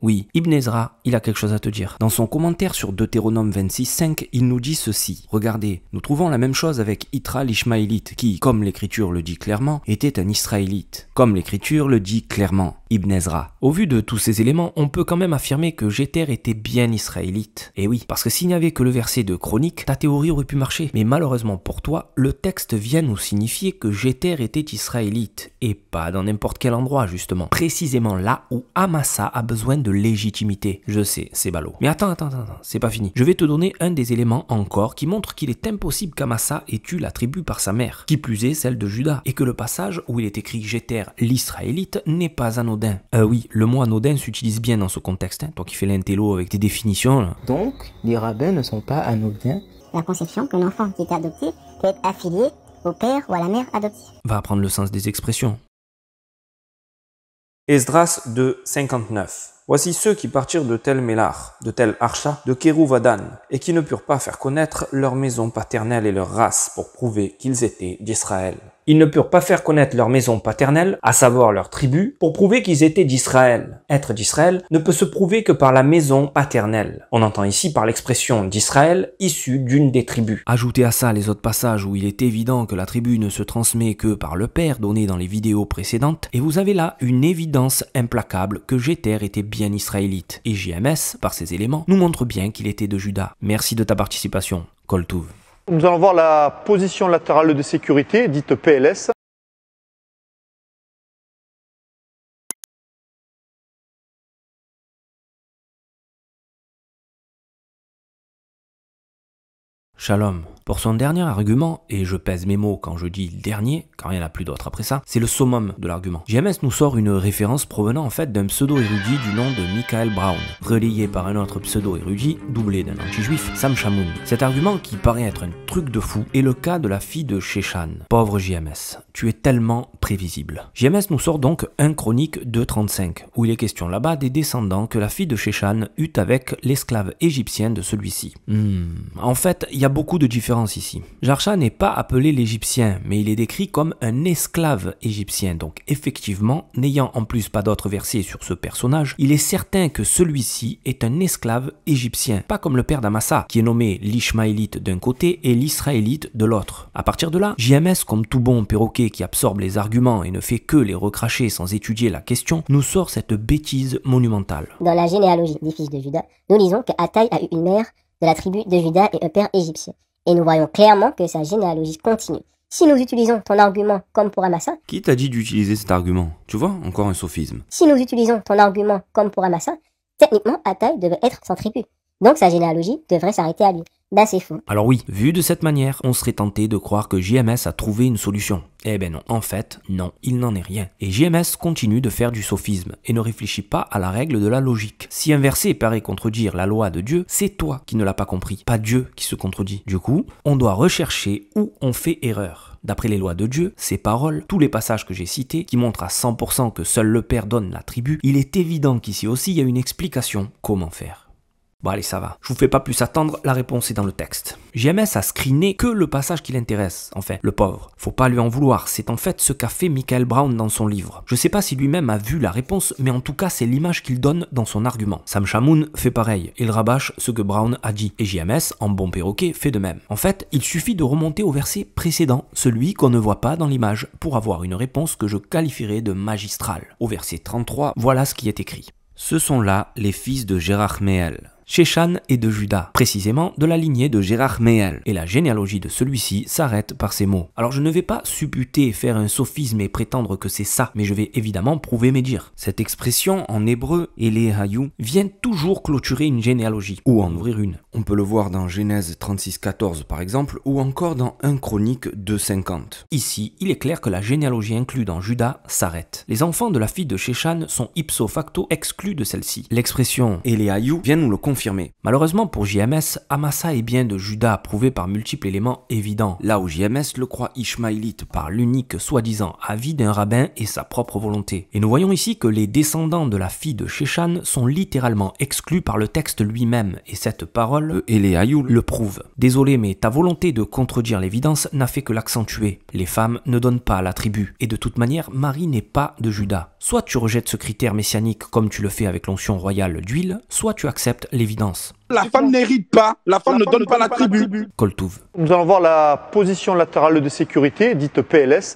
E: Oui, Ibn Ezra, il a quelque chose à te dire. Dans son commentaire sur Deutéronome 26.5, il nous dit ceci. Regardez, nous trouvons la même chose avec Itra l'Ishmaélite, qui, comme l'écriture le dit clairement, était un Israélite. Comme l'écriture le dit clairement, Ibn Ezra. Au vu de tous ces éléments, on peut quand même affirmer que Jéter était bien israélite. Et oui, parce que s'il n'y avait que le verset de Chronique, ta théorie aurait pu marcher. Mais malheureusement pour toi, le texte vient nous signifier que Jéter était israélite. Et pas dans n'importe quel endroit, justement. Précisément là où Amasa a besoin de légitimité. Je sais, c'est ballot. Mais attends, c'est pas fini. Je vais te donner un des éléments encore qui montre qu'il est impossible qu'Amasa ait eu la tribu par sa mère. Qui plus est, celle de Juda. Et que le passage où il est écrit Jéter l'Israélite n'est pas anodin. Oui, le mot anodin s'utilise bien dans ce contexte, hein, toi qui fais l'intello avec tes définitions. Là.
D: Donc, les rabbins ne sont pas anodins.
K: La conception que l'enfant qui est adopté peut être affilié au père ou à la mère adoptive.
E: Va apprendre le sens des expressions.
L: Esdras 2:59. Voici ceux qui partirent de Tel Mélar, de Tel Archa, de Kérouvadan, et qui ne purent pas faire connaître leur maison paternelle et leur race pour prouver qu'ils étaient d'Israël. Ils ne purent pas faire connaître leur maison paternelle, à savoir leur tribu, pour prouver qu'ils étaient d'Israël. Être d'Israël ne peut se prouver que par la maison paternelle. On entend ici par l'expression d'Israël issue d'une des tribus.
E: Ajoutez à ça les autres passages où il est évident que la tribu ne se transmet que par le père donné dans les vidéos précédentes, et vous avez là une évidence implacable que Jéter était bien israélite. Et JMS, par ces éléments, nous montre bien qu'il était de Juda. Merci de ta participation. Kol Tuv.
G: Nous allons voir la position latérale de sécurité, dite PLS.
E: Shalom. Pour son dernier argument, et je pèse mes mots quand je dis dernier, car il n'y en a plus d'autre après ça, c'est le summum de l'argument. JMS nous sort une référence provenant en fait d'un pseudo-érudit du nom de Michael Brown, relayé par un autre pseudo-érudit, doublé d'un anti-juif, Sam Shamoun. Cet argument, qui paraît être un truc de fou, est le cas de la fille de Sheshan. Pauvre JMS, tu es tellement prévisible. JMS nous sort donc un Chronique 2.35, où il est question là-bas des descendants que la fille de Sheshan eut avec l'esclave égyptien de celui-ci. En fait, il y a beaucoup de différences ici. Jarsha n'est pas appelé l'Égyptien, mais il est décrit comme un esclave égyptien. Donc effectivement, n'ayant en plus pas d'autres versets sur ce personnage, il est certain que celui-ci est un esclave égyptien. Pas comme le père d'Amasa, qui est nommé l'Ishmaélite d'un côté et l'Israélite de l'autre. À partir de là, JMS, comme tout bon perroquet qui absorbe les arguments et ne fait que les recracher sans étudier la question, nous sort cette bêtise monumentale.
K: Dans la généalogie des fils de Juda, nous lisons que Atai a eu une mère de la tribu de Juda et un père égyptien. Et nous voyons clairement que sa généalogie continue. Si nous utilisons ton argument comme pour Amasa...
E: Qui t'a dit d'utiliser cet argument? Tu vois, encore un sophisme.
K: Si nous utilisons ton argument comme pour Amasa, techniquement, Atai devait être sans tribu. Donc sa généalogie devrait s'arrêter à lui. Ben c'est faux.
E: Alors oui, vu de cette manière, on serait tenté de croire que JMS a trouvé une solution. Eh ben non, en fait, non, il n'en est rien. Et JMS continue de faire du sophisme et ne réfléchit pas à la règle de la logique. Si un verset paraît contredire la loi de Dieu, c'est toi qui ne l'as pas compris, pas Dieu qui se contredit. Du coup, on doit rechercher où on fait erreur. D'après les lois de Dieu, ces paroles, tous les passages que j'ai cités, qui montrent à 100% que seul le Père donne la tribu, il est évident qu'ici aussi il y a une explication. Comment faire ? Bon allez, ça va. Je vous fais pas plus attendre, la réponse est dans le texte. JMS a screené que le passage qui l'intéresse, enfin, le pauvre. Faut pas lui en vouloir, c'est en fait ce qu'a fait Michael Brown dans son livre. Je sais pas si lui-même a vu la réponse, mais en tout cas c'est l'image qu'il donne dans son argument. Sam Shamoun fait pareil, il rabâche ce que Brown a dit, et JMS, en bon perroquet, fait de même. En fait, il suffit de remonter au verset précédent, celui qu'on ne voit pas dans l'image, pour avoir une réponse que je qualifierais de magistrale. Au verset 33, voilà ce qui est écrit. Ce sont là les fils de Jerachméel. Sheshan est de Juda, précisément de la lignée de Jerachméel, et la généalogie de celui-ci s'arrête par ces mots. Alors je ne vais pas supputer, faire un sophisme et prétendre que c'est ça, mais je vais évidemment prouver mes dires. Cette expression en hébreu, Elehayu, vient toujours clôturer une généalogie, ou en ouvrir une. On peut le voir dans Genèse 36-14 par exemple, ou encore dans 1 Chronique 2-50. Ici, il est clair que la généalogie inclue dans Juda s'arrête. Les enfants de la fille de Sheshan sont ipso facto exclus de celle-ci. L'expression Elehayu vient nous le confirmer. Malheureusement pour JMS, Amasa est bien de Juda, prouvé par multiples éléments évidents, là où JMS le croit ishmaélite par l'unique soi-disant avis d'un rabbin et sa propre volonté. Et nous voyons ici que les descendants de la fille de Sheshan sont littéralement exclus par le texte lui-même, et cette parole, Elehayu, le prouve. Désolé, mais ta volonté de contredire l'évidence n'a fait que l'accentuer. Les femmes ne donnent pas la tribu, et de toute manière, Marie n'est pas de Juda. Soit tu rejettes ce critère messianique comme tu le fais avec l'onction royale d'huile, soit tu acceptes l'évidence.
F: La femme n'hérite pas, la femme ne donne pas la tribu.
E: Koltouv.
G: Nous allons voir la position latérale de sécurité, dite PLS.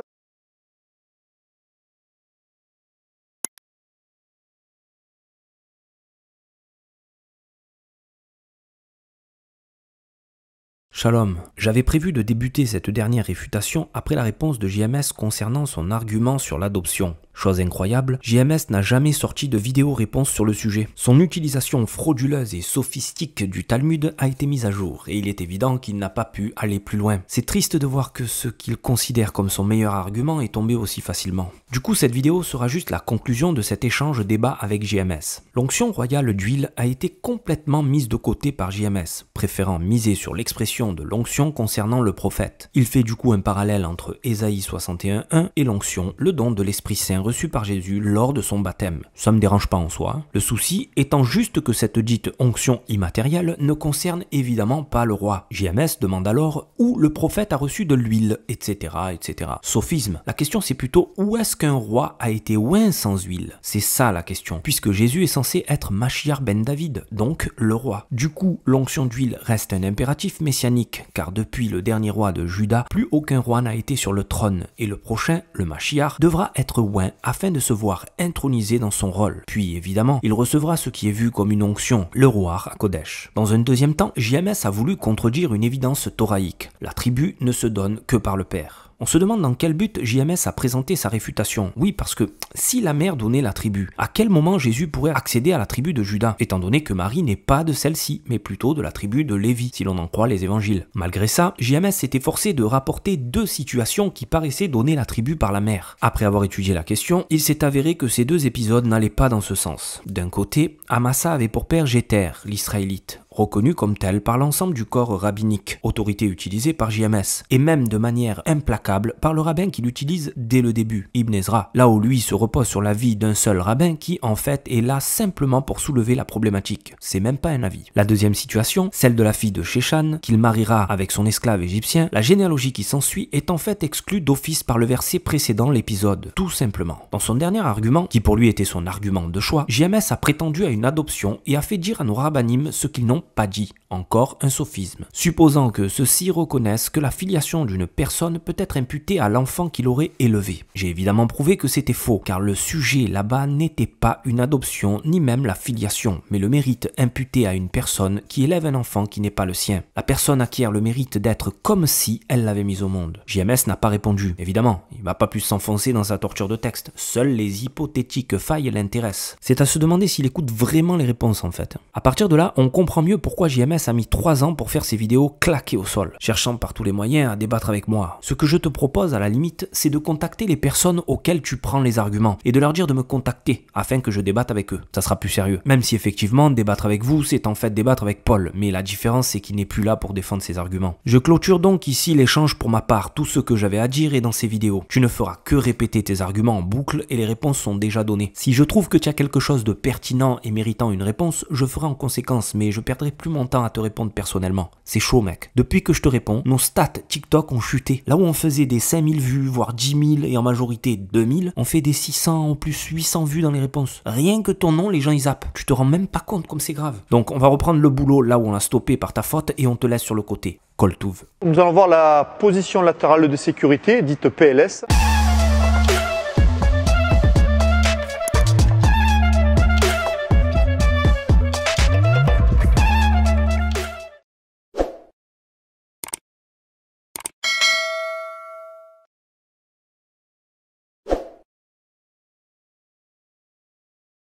E: Shalom, j'avais prévu de débuter cette dernière réfutation après la réponse de JMS concernant son argument sur l'adoption. Chose incroyable, JMS n'a jamais sorti de vidéo réponse sur le sujet. Son utilisation frauduleuse et sophistique du Talmud a été mise à jour et il est évident qu'il n'a pas pu aller plus loin. C'est triste de voir que ce qu'il considère comme son meilleur argument est tombé aussi facilement. Du coup, cette vidéo sera juste la conclusion de cet échange débat avec JMS. L'onction royale d'huile a été complètement mise de côté par JMS, préférant miser sur l'expression de l'onction concernant le prophète. Il fait du coup un parallèle entre Ésaïe 61:1 et l'onction, le don de l'Esprit Saint reçu par Jésus lors de son baptême. Ça me dérange pas en soi. Le souci étant juste que cette dite onction immatérielle ne concerne évidemment pas le roi. JMS demande alors où le prophète a reçu de l'huile, etc., etc. Sophisme. La question c'est plutôt où est-ce qu'un roi a été oint sans huile? C'est ça la question, puisque Jésus est censé être Mashiach ben David, donc le roi. Du coup, l'onction d'huile reste un impératif messianique, car depuis le dernier roi de Juda, plus aucun roi n'a été sur le trône, et le prochain, le Mashiach, devra être oint afin de se voir intronisé dans son rôle. Puis évidemment, il recevra ce qui est vu comme une onction, le roi à Kodesh. Dans un deuxième temps, JMS a voulu contredire une évidence thoraïque. La tribu ne se donne que par le père. On se demande dans quel but JMS a présenté sa réfutation. Oui, parce que si la mère donnait la tribu, à quel moment Jésus pourrait accéder à la tribu de Juda, étant donné que Marie n'est pas de celle-ci, mais plutôt de la tribu de Lévi, si l'on en croit les évangiles. Malgré ça, JMS s'était forcé de rapporter deux situations qui paraissaient donner la tribu par la mère. Après avoir étudié la question, il s'est avéré que ces deux épisodes n'allaient pas dans ce sens. D'un côté, Amasa avait pour père Jéter, l'Israélite, reconnu comme tel par l'ensemble du corps rabbinique, autorité utilisée par JMS, et même de manière implacable par le rabbin qui l'utilise dès le début, Ibn Ezra, là où lui se repose sur l'avis d'un seul rabbin qui, en fait, est là simplement pour soulever la problématique. C'est même pas un avis. La deuxième situation, celle de la fille de Sheshan, qu'il mariera avec son esclave égyptien, la généalogie qui s'ensuit est en fait exclue d'office par le verset précédent l'épisode, tout simplement. Dans son dernier argument, qui pour lui était son argument de choix, JMS a prétendu à une adoption et a fait dire à nos rabbinim ce qu'ils n'ont pas dit. Encore un sophisme. Supposant que ceux-ci reconnaissent que la filiation d'une personne peut être imputée à l'enfant qu'il aurait élevé. J'ai évidemment prouvé que c'était faux, car le sujet là-bas n'était pas une adoption, ni même la filiation, mais le mérite imputé à une personne qui élève un enfant qui n'est pas le sien. La personne acquiert le mérite d'être comme si elle l'avait mis au monde. JMS n'a pas répondu. Évidemment, il va pas plus s'enfoncer dans sa torture de texte. Seules les hypothétiques failles l'intéressent. C'est à se demander s'il écoute vraiment les réponses en fait. À partir de là, on comprend mieux pourquoi JMS PLS a mis 3 ans pour faire ses vidéos claquées au sol, cherchant par tous les moyens à débattre avec moi. Ce que je te propose à la limite, c'est de contacter les personnes auxquelles tu prends les arguments et de leur dire de me contacter afin que je débatte avec eux. Ça sera plus sérieux. Même si effectivement, débattre avec vous, c'est en fait débattre avec Paul, mais la différence c'est qu'il n'est plus là pour défendre ses arguments. Je clôture donc ici l'échange pour ma part. Tout ce que j'avais à dire est dans ces vidéos. Tu ne feras que répéter tes arguments en boucle et les réponses sont déjà données. Si je trouve que tu as quelque chose de pertinent et méritant une réponse, je ferai en conséquence, mais je perdrai plus mon temps à te répondre personnellement. C'est chaud mec. Depuis que je te réponds, nos stats TikTok ont chuté. Là où on faisait des 5000 vues, voire 10 000 et en majorité 2000, on fait des 600 ou plus 800 vues dans les réponses. Rien que ton nom, les gens ils zappent. Tu te rends même pas compte comme c'est grave. Donc on va reprendre le boulot là où on l'a stoppé par ta faute et on te laisse sur le côté. Coltouve.
G: Nous allons voir la position latérale de sécurité, dite PLS.